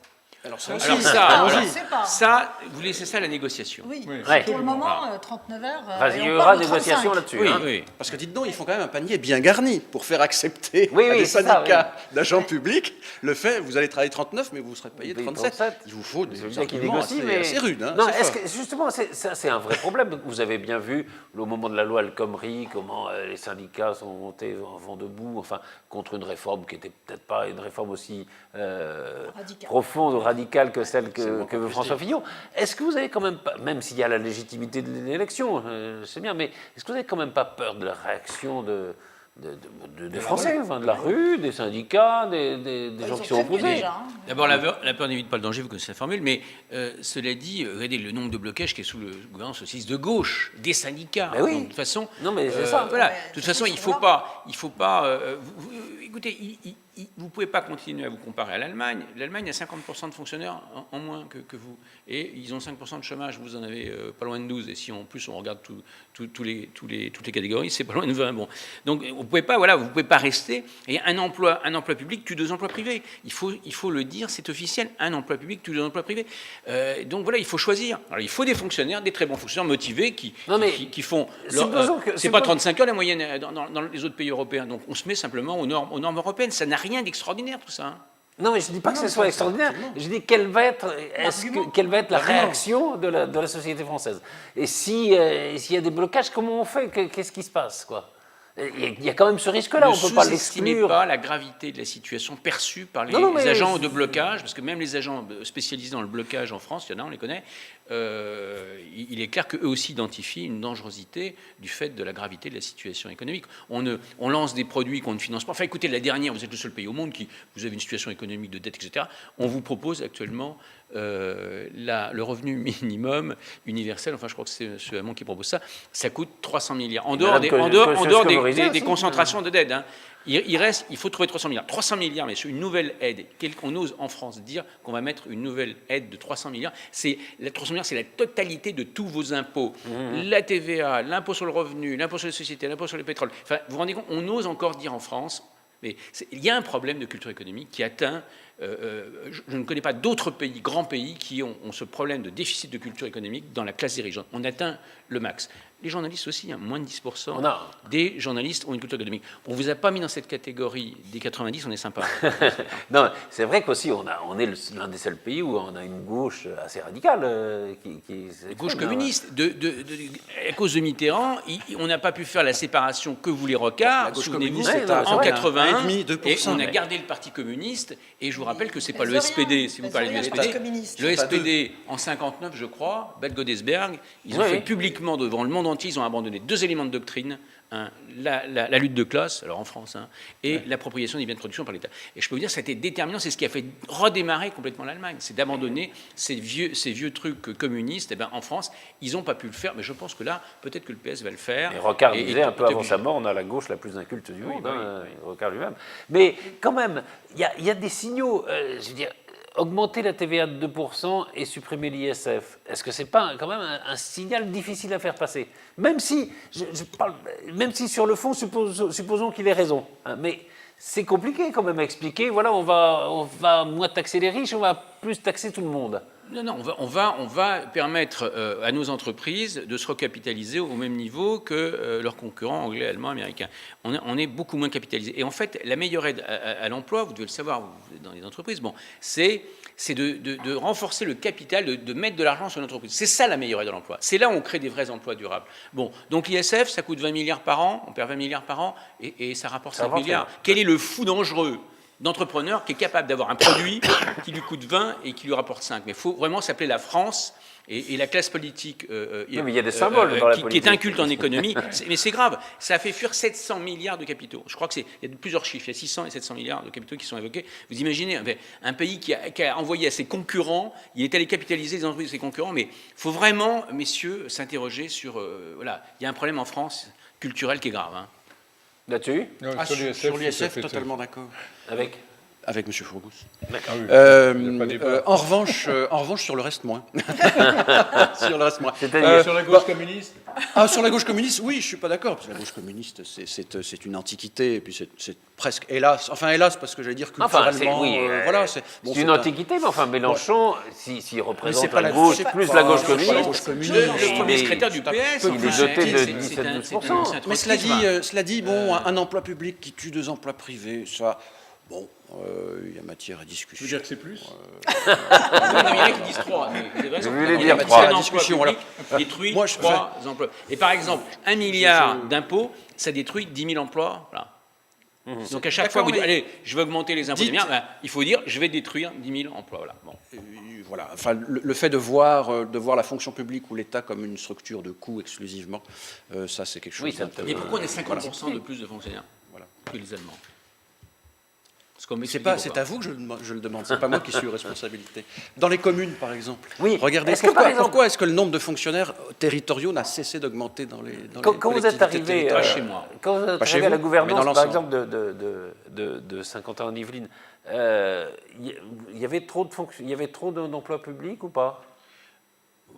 Alors ça, Alors ça, vous laissez ça à la négociation. Oui, Ouais. pour le moment, 39 heures. Vas-y, et il y on aura parle de négociation 35. là-dessus. Oui, hein. oui. Parce que dites donc, il faut quand même un panier bien garni pour faire accepter Oui, à oui, des c'est ça, syndicats d'agents publics le fait, vous allez travailler 39, mais vous serez payé Payé 37. 37. Il vous faut Ça des veut dire qu'ils arguments négocient, assez, mais assez rudes. Hein, non, assez est-ce forts. que justement, ça c'est un vrai problème. Vous avez bien vu au moment de la loi El Khomri comment les syndicats sont montés vent debout, enfin contre une réforme qui n'était peut-être pas une réforme aussi profonde ou radicale que celle que veut François Fillon. Est-ce que vous avez quand même pas, même s'il y a la légitimité de l'élection, c'est bien, mais est-ce que vous n'avez quand même pas peur de la réaction des Français, enfin, de la rue, des syndicats, des gens qui sont opposés? D'abord, la peur n'évite pas le danger, vous connaissez la formule, mais cela dit, regardez le nombre de blocages qui est sous le gouvernement socialiste de gauche, des syndicats. Ben oui. Donc, de toute façon, Non, mais c'est ça. Voilà. Ouais, De toute façon, il faut pas. Écoutez, vous pouvez pas continuer à vous comparer à l'Allemagne. L'Allemagne a 50% de fonctionnaires en moins que vous, et ils ont 5% de chômage. Vous en avez pas loin de 12. Et si en plus on regarde toutes les catégories, c'est pas loin de 20. Bon, donc vous pouvez pas rester. Et un emploi public tue 2 emplois privés. Il faut le dire, c'est officiel. Un emploi public tue 2 emplois privés. Donc voilà, il faut choisir. Alors il faut des fonctionnaires, des très bons fonctionnaires motivés qui font. C'est pas 35 heures la moyenne dans les autres pays européens. Donc on se met simplement aux normes européennes. Ça n'a rien d'extraordinaire tout ça. Hein. Non, mais je ne dis pas que ce soit extraordinaire. Je dis quelle va être la réaction de la société française. Et s'il y a des blocages, comment on fait? Qu'est-ce qui se passe, quoi? Il y a quand même ce risque-là, on ne peut pas sous-estimez l'exclure. pas la gravité de la situation perçue par les agents de blocage, parce que même les agents spécialisés dans le blocage en France, il y en a, on les connaît, il est clair qu'eux aussi identifient une dangerosité du fait de la gravité de la situation économique. On lance des produits qu'on ne finance pas. Enfin, écoutez, la dernière, vous êtes le seul pays au monde qui, vous avez une situation économique de dette, etc. On vous propose actuellement le revenu minimum universel, enfin je crois que c'est M. Hamon qui propose ça, ça coûte 300 milliards. En dehors des concentrations de dette. Hein. Il faut trouver 300 milliards. 300 milliards, mais c'est une nouvelle aide. On ose en France dire qu'on va mettre une nouvelle aide de 300 milliards. 300 milliards, c'est la totalité de tous vos impôts. La TVA, l'impôt sur le revenu, l'impôt sur les sociétés, l'impôt sur le pétrole. Enfin, vous vous rendez compte, on ose encore dire en France, mais il y a un problème de culture économique qui atteint. Je ne connais pas d'autres pays, grands pays, qui ont ce problème de déficit de culture économique dans la classe dirigeante. On atteint le max. Les journalistes aussi, hein, moins de 10% des journalistes ont une culture économique. On ne vous a pas mis dans cette catégorie des 90, on est sympa. Non, c'est vrai qu'aussi, on est l'un des seuls pays où on a une gauche assez radicale. Gauche communiste. À cause de Mitterrand, on n'a pas pu faire la séparation que voulaient Rocard, souvenez-vous, en 81, et on a gardé le Parti communiste, et je vous rappelle que ce n'est pas le SPD, si vous parlez du SPD. Le SPD, en 59, je crois, Bad Godesberg, ils ont fait publiquement devant le monde entier, ils ont abandonné 2 éléments de doctrine, la lutte de classe, alors en France, et l'appropriation des biens de production par l'État. Et je peux vous dire, ça a été déterminant, c'est ce qui a fait redémarrer complètement l'Allemagne, c'est d'abandonner ces vieux trucs communistes. Et bien, en France, ils n'ont pas pu le faire, mais je pense que là, peut-être que le PS va le faire. Et Rocard disait un peu avant sa mort, on a la gauche la plus inculte du monde, Rocard lui-même. Mais quand même, il y a des signaux, je veux dire, augmenter la TVA de 2% et supprimer l'ISF, est-ce que ce n'est pas quand même un signal difficile à faire passer? Même si, même si sur le fond, supposons qu'il ait raison, hein, mais c'est compliqué quand même à expliquer, voilà, on va moins taxer les riches, on va plus taxer tout le monde. Non, on va permettre à nos entreprises de se recapitaliser au même niveau que leurs concurrents anglais, allemands, américains. On est beaucoup moins capitalisés. Et en fait, la meilleure aide à l'emploi, vous devez le savoir, vous êtes dans les entreprises, c'est de renforcer le capital, de mettre de l'argent sur l'entreprise. C'est ça la meilleure aide à l'emploi. C'est là où on crée des vrais emplois durables. Bon, donc l'ISF, ça coûte 20 milliards par an, on perd 20 milliards par an, et ça rapporte 5 milliards. Quel est le fou dangereux d'entrepreneur qui est capable d'avoir un produit qui lui coûte 20 et qui lui rapporte 5. Mais il faut vraiment s'appeler la France et la classe politique mais il y a des symboles dans la politique. Qui est inculte en économie. Mais c'est grave, ça a fait fuir 700 milliards de capitaux. Je crois qu'il y a plusieurs chiffres, il y a 600 et 700 milliards de capitaux qui sont évoqués. Vous imaginez un pays qui a envoyé à ses concurrents, il est allé capitaliser les entreprises de ses concurrents, mais il faut vraiment, messieurs, s'interroger sur... voilà, il y a un problème en France culturel qui est grave. Là-dessus sur l'ISF, totalement d'accord. Avec Avec M. Fourgous. D'accord. En revanche, sur le reste, moins. Sur le reste, moins. C'est-à-dire Sur la gauche communiste. Sur la gauche communiste, oui, je suis pas d'accord. Parce que la gauche communiste, c'est une antiquité, et puis c'est presque, hélas, parce que j'allais dire culturellement, voilà. C'est une antiquité, mais enfin, Mélenchon, s'il représente pas la la gauche, gauche, plus c'est la pas- gauche c'est pas la communiste, gauche communiste. Le premier secrétaire du PS, il est doté de 17-18%. Mais cela dit, bon, un emploi public qui tue 2 emplois privés, ça, bon, il y a matière à discussion. Tu veux dire que c'est plus il y en a qui disent 3. Je voulais Il y dire a 3. un emploi discussion, public détruit Moi, 3 emplois. Et par exemple, 1 milliard d'impôts, ça détruit 10 000 emplois. Voilà. Donc à chaque fois, vous dites, allez, je vais augmenter les impôts des biens, il faut dire, je vais détruire 10 000 emplois. Voilà. Bon. Voilà. Enfin, le fait de voir la fonction publique ou l'État comme une structure de coût exclusivement, ça c'est quelque chose. Oui, ça peut- Et pourquoi on a 50% de plus de fonctionnaires que les Allemands? C'est à vous que je le demande, c'est pas moi qui suis aux responsabilités. Dans les communes, par exemple. Oui. Regardez, Est-ce que, par exemple, pourquoi est-ce que le nombre de fonctionnaires territoriaux n'a cessé d'augmenter dans les Quand vous êtes collectivités arrivé, Pas chez moi. quand vous êtes Pas chez arrivé à la vous, gouvernance, mais dans par l'ensemble. exemple, de Saint-Quentin-en-Yvelines, il y avait trop d'emplois publics ou pas?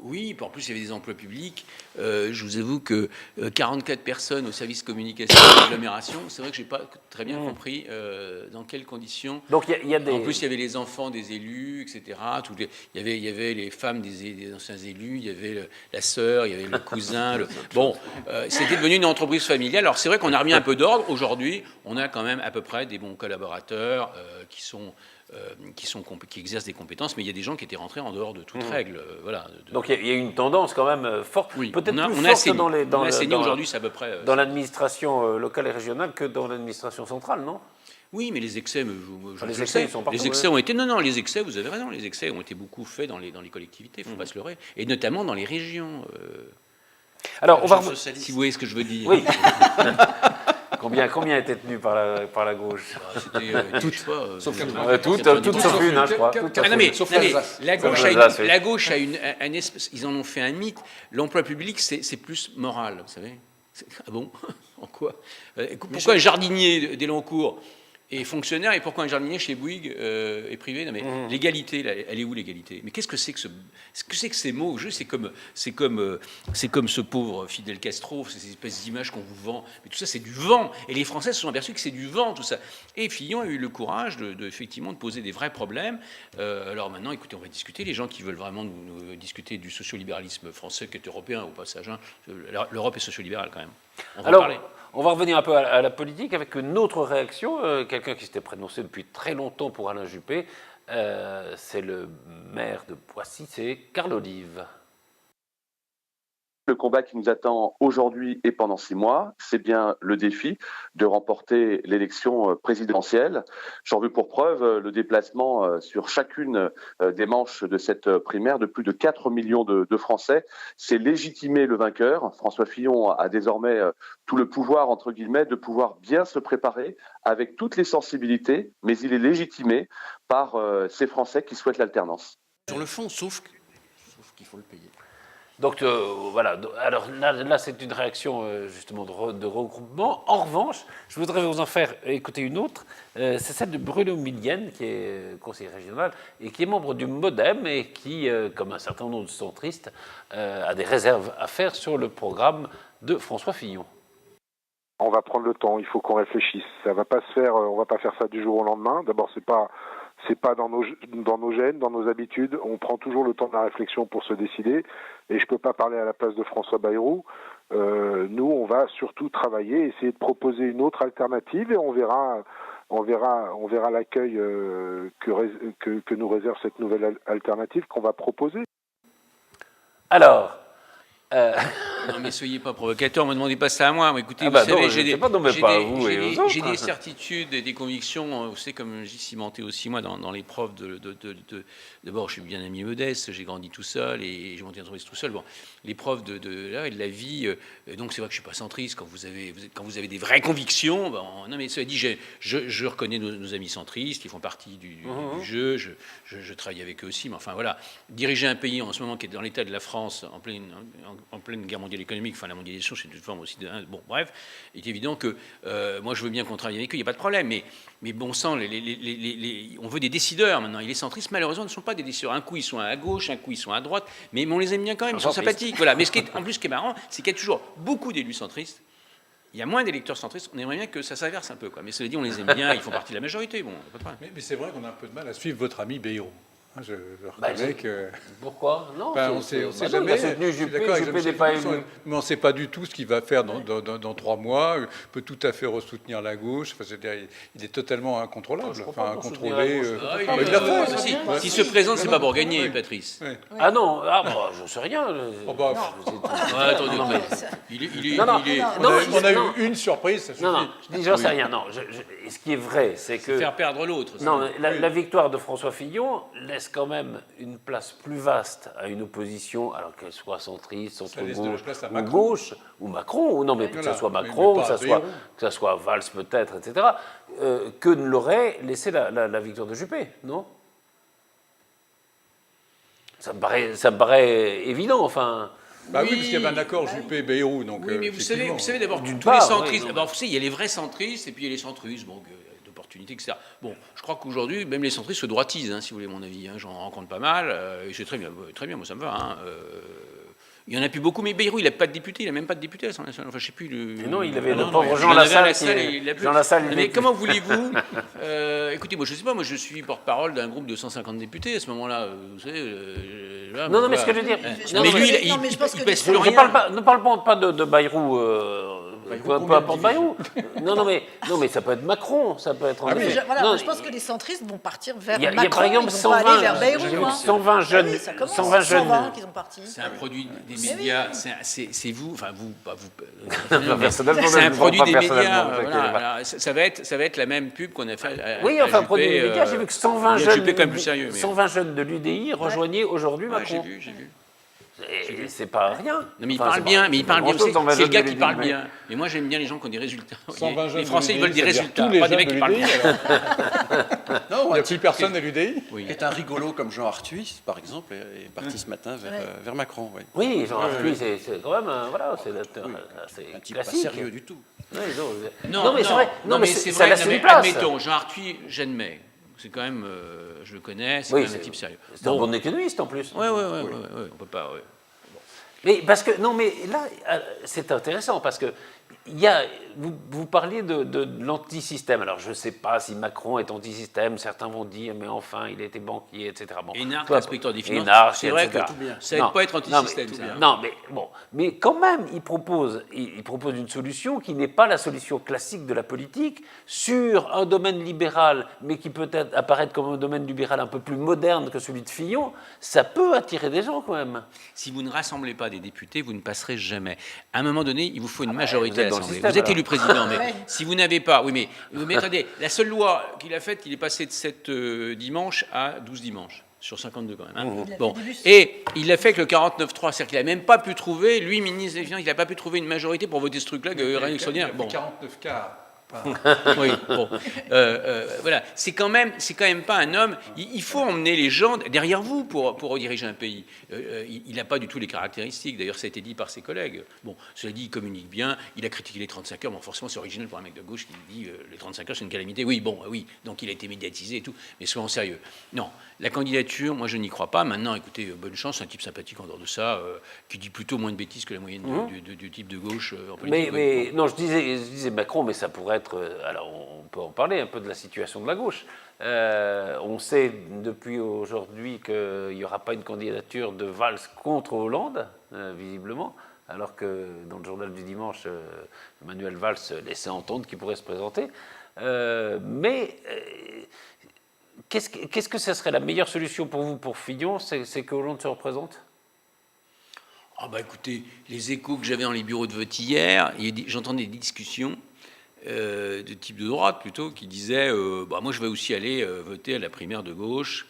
Oui, puis en plus il y avait des emplois publics. Je vous avoue que 44 personnes au service communication de l'agglomération, c'est vrai que je n'ai pas très bien compris dans quelles conditions. Donc il y a des... En plus, il y avait les enfants des élus, etc. Il y avait les femmes des anciens élus, il y avait la sœur, il y avait le cousin. Bon, c'était devenu une entreprise familiale. Alors c'est vrai qu'on a remis un peu d'ordre. Aujourd'hui, on a quand même à peu près des bons collaborateurs qui exercent des compétences, mais il y a des gens qui étaient rentrés en dehors de toute règle. Voilà. Donc il y a une tendance quand même forte, Oui, peut-être on plus a forte assaini aujourd'hui, c'est à peu près. dans l'administration locale et régionale que dans l'administration centrale, non? Oui, mais les excès, les excès, ils sont partout, les excès ont été, non, les excès, vous avez raison, les excès ont été beaucoup faits dans les collectivités, il ne faut pas se leurrer, et notamment dans les régions. Alors, on va... Si vous voyez ce que je veux dire. Oui. Combien étaient tenus par la gauche? C'était toutes, Sauf Toutes sauf une, je crois. Ah non, mais la gauche a un espèce, ils en ont fait un mythe. L'emploi public, c'est plus moral, vous savez. Ah bon? En quoi? Pourquoi un jardinier d'Elancourt est fonctionnaire et pourquoi un jardinier chez Bouygues est privé? Non mais l'égalité, elle est où l'égalité? Mais qu'est-ce que c'est que ces mots? C'est comme ce pauvre Fidel Castro, ces espèces d'images qu'on vous vend. Mais tout ça, c'est du vent. Et les Français se sont aperçus que c'est du vent, tout ça. Et Fillon a eu le courage effectivement de poser des vrais problèmes. Alors maintenant, écoutez, on va discuter. Les gens qui veulent vraiment nous discuter du sociolibéralisme français, qui est européen au passage, hein. L'Europe est sociolibérale quand même. On va en parler. On va revenir un peu à la politique avec une autre réaction. Quelqu'un qui s'était prononcé depuis très longtemps pour Alain Juppé, c'est le maire de Poissy, c'est Carl Olive. Le combat qui nous attend aujourd'hui et pendant 6 mois, c'est bien le défi de remporter l'élection présidentielle. J'en veux pour preuve le déplacement sur chacune des manches de cette primaire de plus de 4 millions de Français. C'est légitimer le vainqueur. François Fillon a désormais tout le pouvoir, entre guillemets, de pouvoir bien se préparer avec toutes les sensibilités, mais il est légitimé par ces Français qui souhaitent l'alternance. Sur le fond, sauf qu'il faut le payer. Donc voilà, alors là c'est une réaction justement de regroupement. En revanche, je voudrais vous en faire écouter une autre, c'est celle de Bruno Millienne, qui est conseiller régional et qui est membre du MoDem et qui, comme un certain nombre de centristes, a des réserves à faire sur le programme de François Fillon. On va prendre le temps, il faut qu'on réfléchisse. Ça va pas se faire, on va pas faire ça du jour au lendemain. D'abord, c'est pas dans nos gènes, dans nos habitudes. On prend toujours le temps de la réflexion pour se décider. Et je peux pas parler à la place de François Bayrou. Nous, on va surtout travailler, essayer de proposer une autre alternative, et on verra l'accueil que nous réserve cette nouvelle alternative qu'on va proposer. Alors. Non mais soyez pas provocateur, ne me demandez pas ça à moi. Écoutez, vous savez, j'ai des certitudes et des convictions, vous savez, comme j'y cimenté aussi moi dans l'épreuve d'abord, je suis bien ami modeste, j'ai grandi tout seul et j'ai monté une entreprise tout seul. Bon, l'épreuve de la vie, donc c'est vrai que je suis pas centriste. Quand vous avez des vraies convictions, non mais cela dit, je reconnais nos amis centristes, qui font partie du jeu. Je travaille avec eux aussi, mais enfin voilà, diriger un pays en ce moment qui est dans l'état de la France en pleine guerre mondiale mondiale économique, enfin la mondialisation, c'est une forme aussi de... Bon, bref, il est évident que moi, je veux bien qu'on travaille avec eux, il n'y a pas de problème, mais bon sang, on veut des décideurs maintenant. Et les centristes, malheureusement, ne sont pas des décideurs. Un coup, ils sont à gauche, un coup, ils sont à droite, mais on les aime bien quand même, ils sont sympathiques. Voilà. Mais en plus, ce qui est marrant, c'est qu'il y a toujours beaucoup d'élus centristes. Il y a moins d'électeurs centristes. On aimerait bien que ça s'inverse un peu, quoi. Mais cela dit, on les aime bien, ils font partie de la majorité. Bon, pas de problème. Mais c'est vrai qu'on a un peu de mal à suivre votre ami Bayrou. Je reconnais que... Pourquoi? Non, on sait non, jamais. il a soutenu Juppé, Juppé n'est pas élu. Mais on ne sait pas du tout ce qu'il va faire dans 3 mois. Il peut tout à fait ressoutenir la gauche. Enfin, c'est-à-dire, il est totalement incontrôlable. Enfin, incontrôlé. Il l'a fait. S'il se présente, c'est pas pour gagner, Patrice. Ah non, je ne sais rien. Attendez, non, mais... On a eu une surprise, ça suffit. Non, je dis, j'en sais rien. Non, ce qui est vrai, c'est que... Faire perdre l'autre. Non, la victoire de François Fillon laisse quand même une place plus vaste à une opposition, alors qu'elle soit centriste, centre-gauche, ou Macron, ou non, mais que ce soit Macron, que ce soit Valls peut-être, etc., que ne l'aurait laissé la victoire de Juppé, non? Ça me paraît évident, enfin... Bah oui, parce qu'il y avait un accord Juppé-Bayrou. Oui, mais vous savez d'abord, tous les centristes... Vous savez, il y a les vrais centristes, et puis il y a les centristes, bon... etc. Bon, je crois qu'aujourd'hui, même les centristes se droitisent, si vous voulez mon avis. J'en rencontre pas mal. Et c'est très bien, moi ça me va. Il n'y en a plus beaucoup, mais Bayrou, il n'a pas de député, il n'a même pas de député à l'Assemblée nationale. Enfin, je ne sais plus. Non, il avait le pauvre Jean Lassalle. Jean Lassalle, mais comment voulez-vous écoutez, moi je ne sais pas, moi je suis porte-parole d'un groupe de 150 députés à ce moment-là. Vous savez. Non, mais ce que je veux dire. Mais lui, il pèse plus rien. Ne parle pas de Bayrou. Peu importe Bayrou. Non, mais ça peut être Macron, ça peut être... je pense que les centristes vont partir vers Macron, par exemple, ils vont pas aller vers Bayrou. 120 jeunes. 120 jeunes qui sont partis. C'est un produit des médias, c'est vous, enfin vous, pas vous. C'est un produit des médias. Voilà. Ça va être la même pub qu'on a fait à oui, enfin, produit des médias, j'ai vu que 120 jeunes de l'UDI rejoignaient aujourd'hui Macron. J'ai vu. C'est pas rien. Non, mais il parle bien, c'est le gars qui parle bien. Mais moi, j'aime bien les gens qui ont des résultats. Les Français, ils veulent des résultats, pas des mecs qui parlent bien. Non, il n'y a plus personne à l'UDI. Qui est un rigolo comme Jean Arthuis, par exemple, est parti ce matin vers Macron. Oui, Jean Arthuis, c'est quand même un type pas sérieux du tout. Non, mais c'est vrai. Non, mais ça laisse une place. Admettons, Jean Arthuis, j'admets. C'est quand même, je le connais, c'est quand même un type sérieux. C'est un bon économiste en plus. Oui, on peut pas. Ouais. Mais parce que là, c'est intéressant parce que vous parliez de l'antisystème. Alors je ne sais pas si Macron est antisystème. Certains vont dire, mais enfin, il était banquier, etc. Bon, énarque, inspecteur des finances. C'est vrai que ça n'aide pas à être antisystème. Non, mais bon, mais quand même, il propose une solution qui n'est pas la solution classique de la politique sur un domaine libéral, mais qui peut-être apparaître comme un domaine libéral un peu plus moderne que celui de Fillon. Ça peut attirer des gens quand même. Si vous ne rassemblez pas des députés, vous ne passerez jamais. À un moment donné, il vous faut une majorité à l'Assemblée. Vous êtes élu président, mais si vous n'avez pas... Oui, mais attendez, la seule loi qu'il a faite, il est passé de 7 dimanches à 12 dimanches. Sur 52 quand même. Bon. Et il l'a fait avec le 49-3, c'est-à-dire qu'il n'a même pas pu trouver, lui, ministre des Finances, il n'a pas pu trouver une majorité pour voter ce truc-là, rien d'extraordinaire. Bon. 49 quarts. Oui, bon. Voilà, c'est quand même pas un homme. Il faut emmener les gens derrière vous pour diriger un pays. Il n'a pas du tout les caractéristiques. D'ailleurs, ça a été dit par ses collègues. Bon, cela dit, il communique bien. Il a critiqué les 35 heures. Bon, forcément, c'est original pour un mec de gauche qui dit les 35 heures, c'est une calamité. Oui, donc il a été médiatisé et tout. Mais soyons sérieux. Non, la candidature, moi, je n'y crois pas. Maintenant, écoutez, bonne chance, un type sympathique en dehors de ça, qui dit plutôt moins de bêtises que la moyenne du type de gauche en politique. Mais non, je disais Macron, mais ça pourrait être... alors, on peut en parler un peu de la situation de la gauche. On sait depuis aujourd'hui qu'il n'y aura pas une candidature de Valls contre Hollande, visiblement, alors que dans le journal du dimanche, Manuel Valls laissait entendre qu'il pourrait se présenter. Mais qu'est-ce que ça serait la meilleure solution pour vous, pour Fillon? C'est que Hollande se représente? Écoutez, les échos que j'avais dans les bureaux de vote hier, j'entendais des discussions de type de droite plutôt, qui disait moi je vais aussi aller voter à la primaire de gauche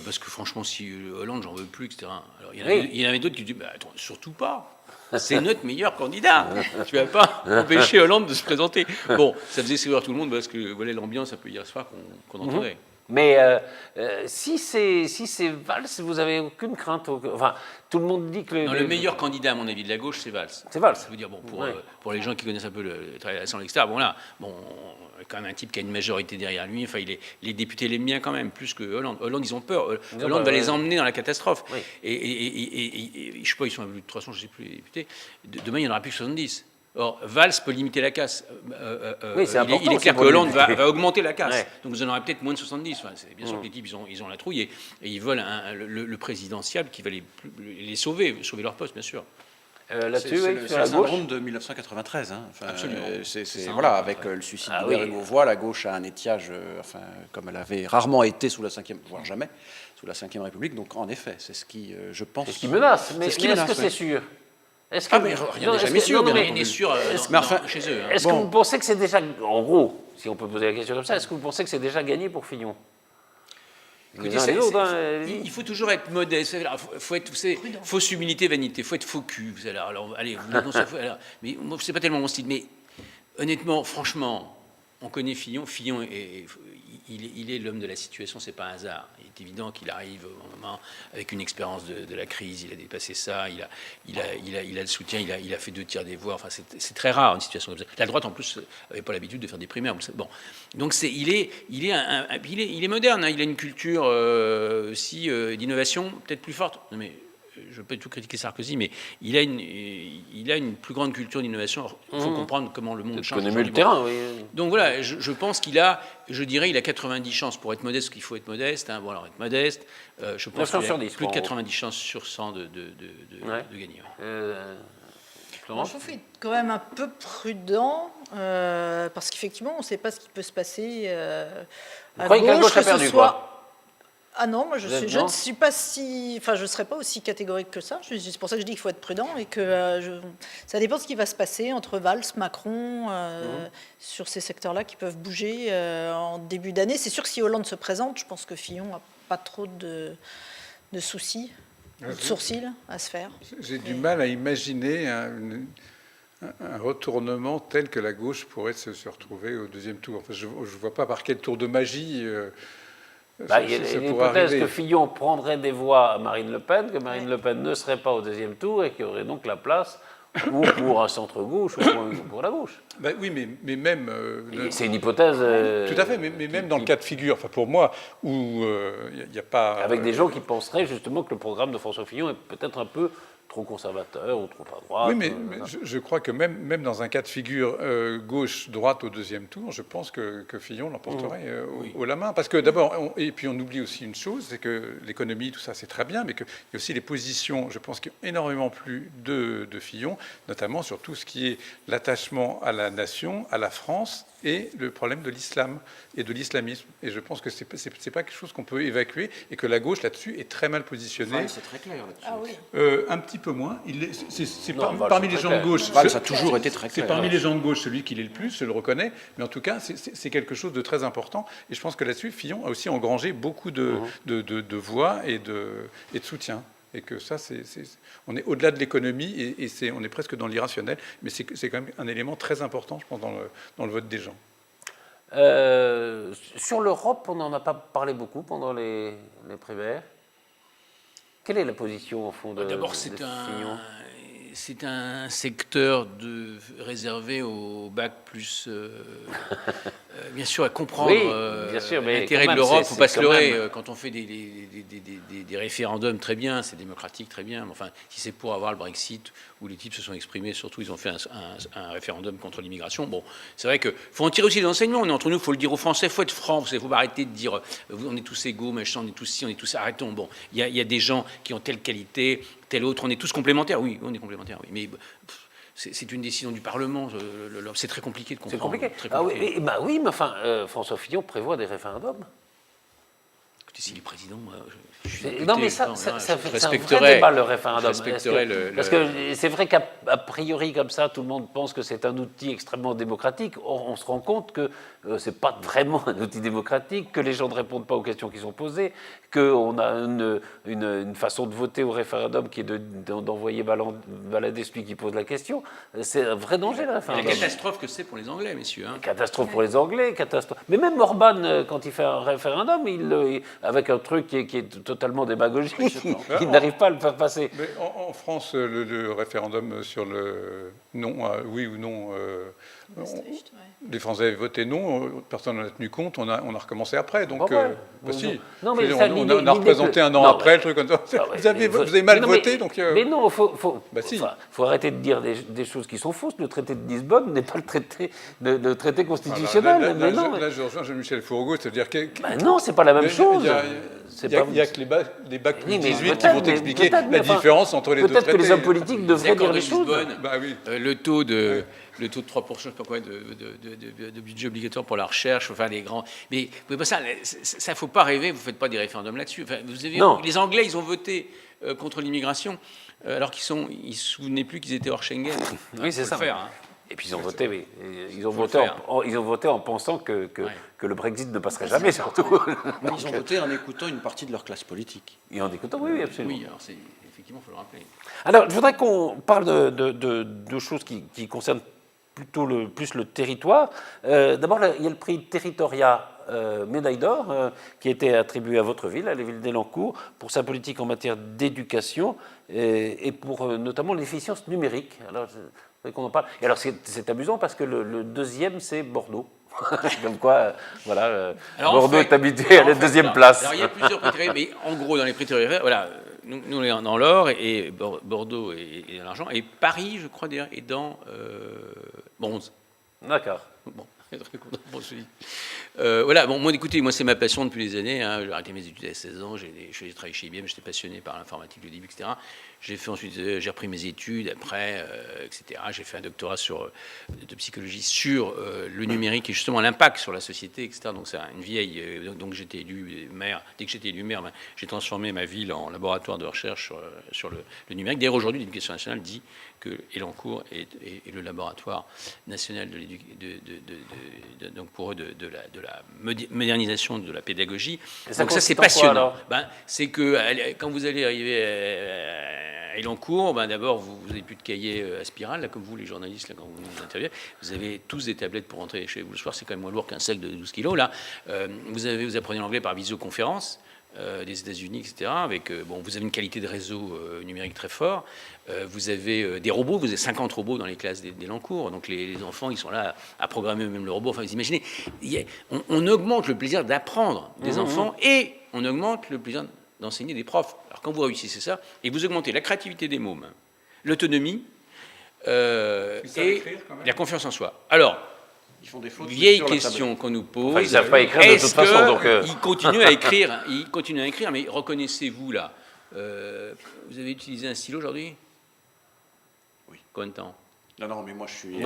parce que franchement si Hollande j'en veux plus, etc. Alors il y en avait d'autres qui disaient attends, surtout pas, c'est notre meilleur candidat, tu vas pas empêcher Hollande de se présenter. Bon, ça faisait sourire tout le monde parce que voilà l'ambiance un peu hier soir qu'on entendait. Mais si c'est Valls, vous n'avez aucune crainte. Enfin, tout le monde dit que le meilleur candidat, à mon avis, de la gauche, c'est Valls. C'est Valls. Je veux dire, bon, pour les gens qui connaissent un peu le travail de l'Assemblée, etc., quand même un type qui a une majorité derrière lui. Enfin, les députés l'aiment bien quand même, plus que Hollande. Hollande, ils ont peur. Hollande va les emmener dans la catastrophe. Oui. Et je ne sais pas, ils sont à plus de 300, je ne sais plus, les députés. Demain, il n'y en aura plus que 70. Or, Valls peut limiter la casse. Oui, c'est important. Il est clair que Hollande va augmenter la casse. Ouais. Donc vous en aurez peut-être moins de 70. Enfin, c'est bien sûr que les types, ils ont la trouille. Et ils veulent le présidentiel qui va les sauver leur poste, bien sûr. Là-dessus, c'est le syndrome de 1993. Hein. Enfin, absolument. Voilà, avec le suicide de Bérégovoy, la gauche a un étiage, comme elle avait rarement été sous la 5e, voire jamais, sous la 5e République. Donc, en effet, c'est ce qui, je pense... C'est ce qui menace. Mais est-ce que c'est sûr? Rien n'est jamais sûr. Rien n'est sûr chez eux. Est-ce que vous pensez que c'est déjà... En gros, si on peut poser la question comme ça, est-ce que vous pensez que c'est déjà gagné pour Fillon? Il faut toujours être modeste. Il faut être, fausse humilité, vanité. Il faut être faux cul. Alors, allez, mais moi, c'est pas tellement mon style. Mais honnêtement, franchement, on connaît Fillon. Fillon, il est l'homme de la situation. C'est pas un hasard. Il est évident qu'il arrive au moment avec une expérience de la crise. Il a dépassé ça. Il a le soutien. Il a fait 2 tiers des voix. Enfin, c'est très rare une situation comme ça. La droite, en plus, n'avait pas l'habitude de faire des primaires. Bon, donc il est moderne. Hein. Il a une culture aussi d'innovation peut-être plus forte. Non, mais je ne veux pas du tout critiquer Sarkozy, mais il a une plus grande culture d'innovation. Il faut comprendre comment le monde change. Il connaît le terrain, oui. Donc voilà, je pense qu'il a, il a 90 chances pour être modeste, parce qu'il faut être modeste. Hein, bon, alors être modeste, je pense qu'il a plus de 90 chances sur 100 de gagner. Moi, je trouve quand même un peu prudent, parce qu'effectivement, on ne sait pas ce qui peut se passer à gauche, a perdu, quoi. Ah non, moi je ne suis pas je ne serais pas aussi catégorique que ça. C'est pour ça que je dis qu'il faut être prudent et que ça dépend de ce qui va se passer entre Valls, Macron, sur ces secteurs-là qui peuvent bouger en début d'année. C'est sûr que si Hollande se présente, je pense que Fillon n'a pas trop de soucis, de sourcils à se faire. J'ai du mal à imaginer un retournement tel que la gauche pourrait se retrouver au 2e tour. Enfin, je ne vois pas par quel tour de magie... il y a l'hypothèse que Fillon prendrait des voix à Marine Le Pen, que Marine Le Pen ne serait pas au 2e tour et qu'il y aurait donc la place ou pour un centre-gauche ou pour la gauche. Oui, mais même... c'est une hypothèse... Tout à fait, mais même dans le cas de figure, pour moi, où il n'y a pas... Avec des gens qui penseraient justement que le programme de François Fillon est peut-être un peu trop conservateur ou trop à droite. Oui, mais je crois que même dans un cas de figure gauche-droite au 2e tour, je pense que Fillon l'emporterait haut la main. Parce que d'abord, et puis on oublie aussi une chose, c'est que l'économie, tout ça, c'est très bien, mais qu'il y a aussi les positions, je pense, qui ont énormément plu de Fillon, notamment sur tout ce qui est l'attachement à la nation, à la France, et le problème de l'islam et de l'islamisme. Et je pense que c'est pas quelque chose qu'on peut évacuer et que la gauche là-dessus est très mal positionnée. C'est très clair là-dessus. Ah oui. Un petit peu moins. Parmi les gens de gauche. Ça a toujours été très clair. C'est parmi les gens de gauche celui qui l'est le plus, je le reconnais. Mais en tout cas, c'est quelque chose de très important. Et je pense que là-dessus, Fillon a aussi engrangé beaucoup de voix et de soutien. Et que ça, on est au-delà de l'économie et on est presque dans l'irrationnel, mais c'est quand même un élément très important, je pense, dans le vote des gens. Sur l'Europe, on n'en a pas parlé beaucoup pendant les primaires. Quelle est la position, au fond, de D'abord, Fillon ? C'est un secteur réservé au bac plus, bien sûr, à comprendre l'intérêt de l'Europe. Il ne faut pas se leurrer. Quand on fait des référendums, très bien, c'est démocratique, très bien. Mais enfin, si c'est pour avoir le Brexit, où les types se sont exprimés, surtout ils ont fait un référendum contre l'immigration, bon, c'est vrai qu'il faut en tirer aussi des enseignements. On est entre nous, il faut le dire aux Français, il faut être franc. Il faut arrêter de dire on est tous égaux, machin, on est tous ci, on est tous... Arrêtons. Bon, il y a des gens qui ont telle qualité, telle autre, on est tous complémentaires. Oui, on est complémentaires, oui. Mais c'est une décision du Parlement. C'est très compliqué de comprendre. C'est compliqué. Oui, mais enfin, François Fillon prévoit des référendums. s'il est président, moi, Non, mais ça fait un vrai débat, le référendum. Parce que c'est vrai qu'a priori, comme ça, tout le monde pense que c'est un outil extrêmement démocratique. Or, on se rend compte que ce n'est pas vraiment un outil démocratique, que les gens ne répondent pas aux questions qui sont posées, qu'on a une façon de voter au référendum qui est d'envoyer balader celui qui pose la question. C'est un vrai danger, le référendum. La catastrophe que c'est pour les Anglais, messieurs. Hein. Catastrophe pour les Anglais, catastrophe. Mais même Orban, quand il fait un référendum, avec un truc qui est totalement démagogique, il n'arrive pas à le faire passer. Mais en France, le référendum sur le non, oui ou non, les Français avaient voté non, personne n'en a tenu compte, on a recommencé après. Donc, si. Non, mais on a représenté un an après, le truc comme ça. Vous avez mal voté, donc. Mais non, il faut arrêter de dire des choses qui sont fausses. Le traité de Lisbonne n'est pas le traité constitutionnel. Là, je rejoins Jean-Michel Fourgault, c'est-à-dire que. Non, c'est pas la même chose. Il n'y a que les bacs plus 18 qui vont expliquer la différence entre les deux traités. Peut-être que les hommes politiques devraient dire les choses. Le taux de 3%, je sais pas quoi, de budget obligatoire pour la recherche, faut faire des grands. Mais ça, faut pas rêver. Vous faites pas des référendums là-dessus. Enfin, les Anglais, ils ont voté contre l'immigration, alors qu'ils se souvenaient plus qu'ils étaient hors Schengen. Oui, c'est ça. Faire, hein. Et puis ils ont voté, oui. Ils ont voté en pensant que le Brexit ne passerait jamais, surtout. Mais ils ont voté en écoutant une partie de leur classe politique. Et en écoutant, oui, absolument. Oui, alors effectivement, il faut le rappeler. Alors, je voudrais qu'on parle de choses qui concernent plus le territoire. D'abord, il y a le prix Territoria médaille d'or qui a été attribué à votre ville, à la ville d'Élancourt, pour sa politique en matière d'éducation et pour notamment l'efficience numérique. Alors, qu'on en parle. Et alors, c'est amusant parce que le deuxième, c'est Bordeaux. Comme quoi, voilà, Bordeaux est habitué à la deuxième place. Alors, il y a plusieurs critères, mais en gros, dans les critères, voilà, nous on est dans l'or, et Bordeaux est dans l'argent, et Paris, je crois, d'ailleurs, est dans bronze. D'accord. Bon, très content pour celui. Voilà, bon, moi, écoutez, moi, c'est ma passion depuis des années. Hein. J'ai arrêté mes études à 16 ans, j'ai travaillé chez IBM, j'étais passionné par l'informatique au début, etc. J'ai fait ensuite, j'ai repris mes études après, etc. J'ai fait un doctorat de psychologie sur le numérique et justement l'impact sur la société, etc. Donc c'est une vieille. Donc j'étais élu maire. Dès que j'étais élu maire, j'ai transformé ma ville en laboratoire de recherche sur le numérique. D'ailleurs aujourd'hui, l'Éducation nationale dit que Élancourt est le laboratoire national donc pour eux de la modernisation de la pédagogie. Donc ça c'est passionnant. C'est que quand vous allez arriver à Élancourt, d'abord vous n'avez plus de cahiers à spirale, là, comme vous les journalistes, là, quand vous nous interviewez, vous avez tous des tablettes pour rentrer chez vous le soir, c'est quand même moins lourd qu'un sac de 12 kilos. Là, vous apprenez l'anglais par visioconférence. Des États-Unis, etc. Vous avez une qualité de réseau numérique très fort. Vous avez des robots, vous avez 50 robots dans les classes d'Élancourt. Donc les enfants, ils sont là à programmer eux-mêmes le robot. Enfin, vous imaginez, on augmente le plaisir d'apprendre des enfants et on augmente le plaisir d'enseigner des profs. Alors quand vous réussissez ça, et vous augmentez la créativité des mômes, l'autonomie et la confiance en soi. Alors, ils font des fautes, vieille question qu'on nous pose. Enfin, ils ne savent pas écrire de toute façon. Donc ils continuent à écrire. Ils continuent à écrire, mais reconnaissez-vous là. Vous avez utilisé un stylo aujourd'hui? Oui. Combien de temps? Non, mais moi je suis.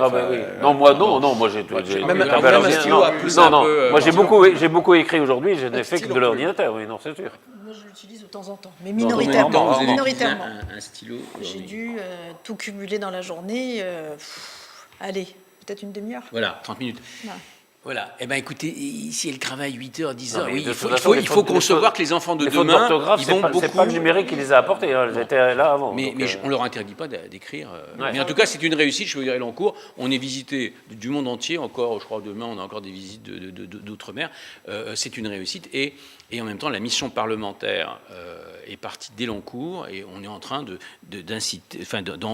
Moi j'ai beaucoup écrit aujourd'hui. Je n'ai fait que de l'ordinateur. Oui, non, c'est sûr. Moi, je l'utilise de temps en temps, mais minoritairement. Un stylo. J'ai dû tout cumuler dans la journée. Allez. Peut-être une demi-heure. Voilà, 30 minutes. Ouais. Voilà. Eh bien, écoutez, ici, elle travaille 8 heures, 10 heures. Non, oui, il faut concevoir que les enfants de demain, ils vont beaucoup... C'est pas le numérique qui les a apportés. Hein. J'étais là avant. Mais on ne leur interdit pas d'écrire. Ouais. Mais en tout cas, c'est une réussite. Je veux dire, Élancourt, on est visité du monde entier. Encore, je crois, demain, on a encore des visites d'outre-mer. C'est une réussite. Et en même temps, la mission parlementaire est partie d'Élancourt et on est en train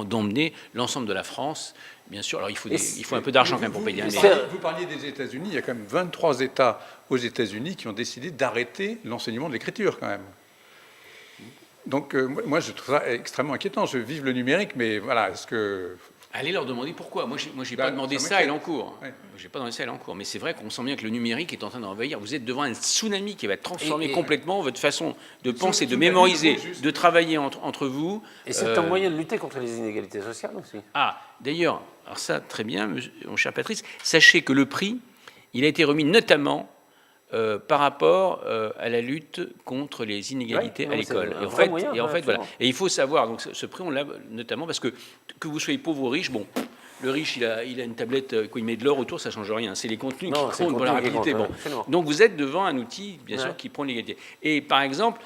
d'emmener l'ensemble de la France. Bien sûr, alors il faut un peu d'argent quand même pour payer un maire. Vous parliez des États-Unis, il y a quand même 23 États aux États-Unis qui ont décidé d'arrêter l'enseignement de l'écriture quand même. Donc moi je trouve ça extrêmement inquiétant. Je vive le numérique, mais voilà, est-ce que... Allez leur demander pourquoi. Moi, j'ai pas demandé ça à Élancourt. Ouais. J'ai pas demandé ça à Élancourt. Mais c'est vrai qu'on sent bien que le numérique est en train d'envahir. Vous êtes devant un tsunami qui va transformer complètement votre façon de penser, de mémoriser, de travailler entre vous. Et c'est un moyen de lutter contre les inégalités sociales aussi. Ah, d'ailleurs, alors ça, très bien, mon cher Patrice, sachez que le prix, il a été remis notamment par rapport à la lutte contre les inégalités Ouais, à non, c'est l'école. un Et en vrai fait, moyen, voilà. absolument. Et il faut savoir, donc ce prix, on l'a notamment parce que vous soyez pauvre ou riche, bon, le riche, il a une tablette, il met de l'or autour, ça change rien. C'est les contenus Non, qui c'est le comptent pour la contenu qui rapidité. compte, Bon. absolument. Donc vous êtes devant un outil, bien Ouais. sûr, qui prend l'égalité. Et par exemple,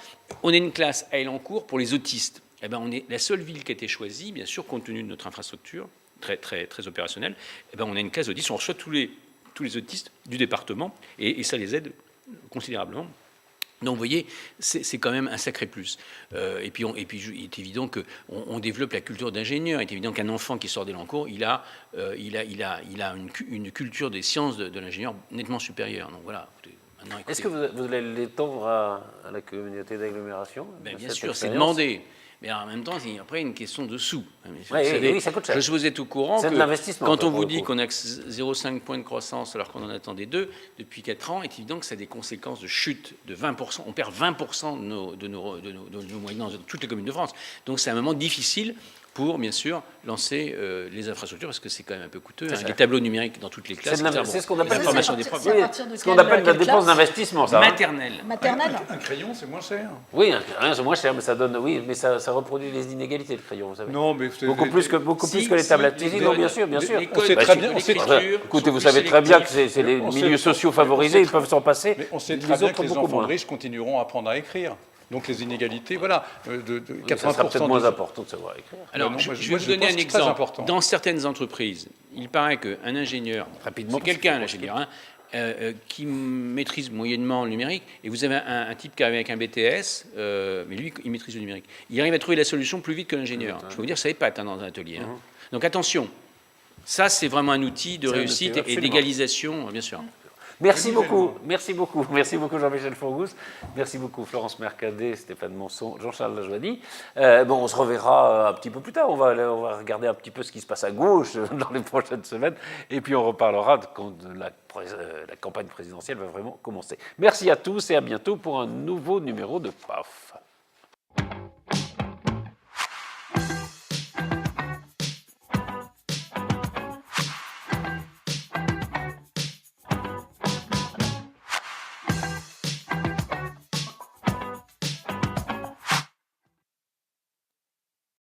on a une classe à Elancourt pour les autistes. Eh ben, on est la seule ville qui a été choisie, bien sûr, compte tenu de notre infrastructure, très, très, très opérationnelle. Eh ben, on a une classe autistes, on reçoit tous les autistes du département, et ça les aide considérablement. Donc, vous voyez, c'est quand même un sacré plus. Et puis, il est évident qu'on développe la culture d'ingénieur. Il est évident qu'un enfant qui sort d'Elancourt, il a une culture des sciences de l'ingénieur nettement supérieure. Donc, voilà. Maintenant, écoutez, Est-ce que vous allez l'étendre à la communauté d'agglomération? ben, bien cette sûr, c'est expérience demandé. Mais en même temps, c'est après une question de sous. Vous Oui, savez, oui, ça coûte cher. je vous êtes au courant C'est de que l'investissement, quand ça, on pour vous le dit coup. qu'on a que 0,5 points de croissance alors qu'on en attendait 2 depuis 4 ans, il est évident que ça a des conséquences de chute de 20%. On perd 20% de nos moyens dans toutes les communes de France. Donc c'est un moment difficile pour, bien sûr, lancer les infrastructures, parce que c'est quand même un peu coûteux. Hein. Les tableaux numériques dans toutes les classes, C'est ce qu'on appelle l'information des profs. C'est à partir de Ce qu'on quelle- appelle la quelle dépense classe d'investissement, ça. Hein. Maternelle. Maternelle. Un crayon, c'est moins cher. Oui, rien, c'est moins cher, mais ça donne, oui, mais ça reproduit les inégalités, le crayon, vous savez. Non, mais Beaucoup plus que les tablettes. Si, non, bien sûr, bien sûr. Les On sait codes très de bien, on sait l'écriture Écoutez, vous sont savez plus très bien que sélectifs. c'est les On sait- milieux sociaux favorisés, ils peuvent s'en passer. Mais on sait Les très bien autres, que les beaucoup enfants moins. riches continueront à apprendre à écrire. Donc les inégalités, voilà, de Oui, ça sera 80% peut-être moins des- important de savoir écrire. Alors, non, je moi, vais moi, vous je donner pense un que c'est très exemple. important. Dans certaines entreprises, il paraît qu'un ingénieur, Rapidement, c'est parce quelqu'un, qu'il un faut ingénieur, qui maîtrise moyennement le numérique, et vous avez un type qui arrive avec un BTS, mais lui, il maîtrise le numérique. Il arrive à trouver la solution plus vite que l'ingénieur. Je peux vous dire, ça épate dans un atelier. Hein. Donc attention, ça c'est vraiment un outil de C'est un réussite outil, et absolument. d'égalisation, bien sûr. Merci beaucoup, merci beaucoup, merci beaucoup Jean-Michel Fourgousse, merci beaucoup Florence Mercadet, Stéphane Monson, Jean-Charles Lajoigny. Bon, on se reverra un petit peu plus tard, on va regarder un petit peu ce qui se passe à gauche dans les prochaines semaines, et puis on reparlera quand la campagne présidentielle va vraiment commencer. Merci à tous et à bientôt pour un nouveau numéro de PAF.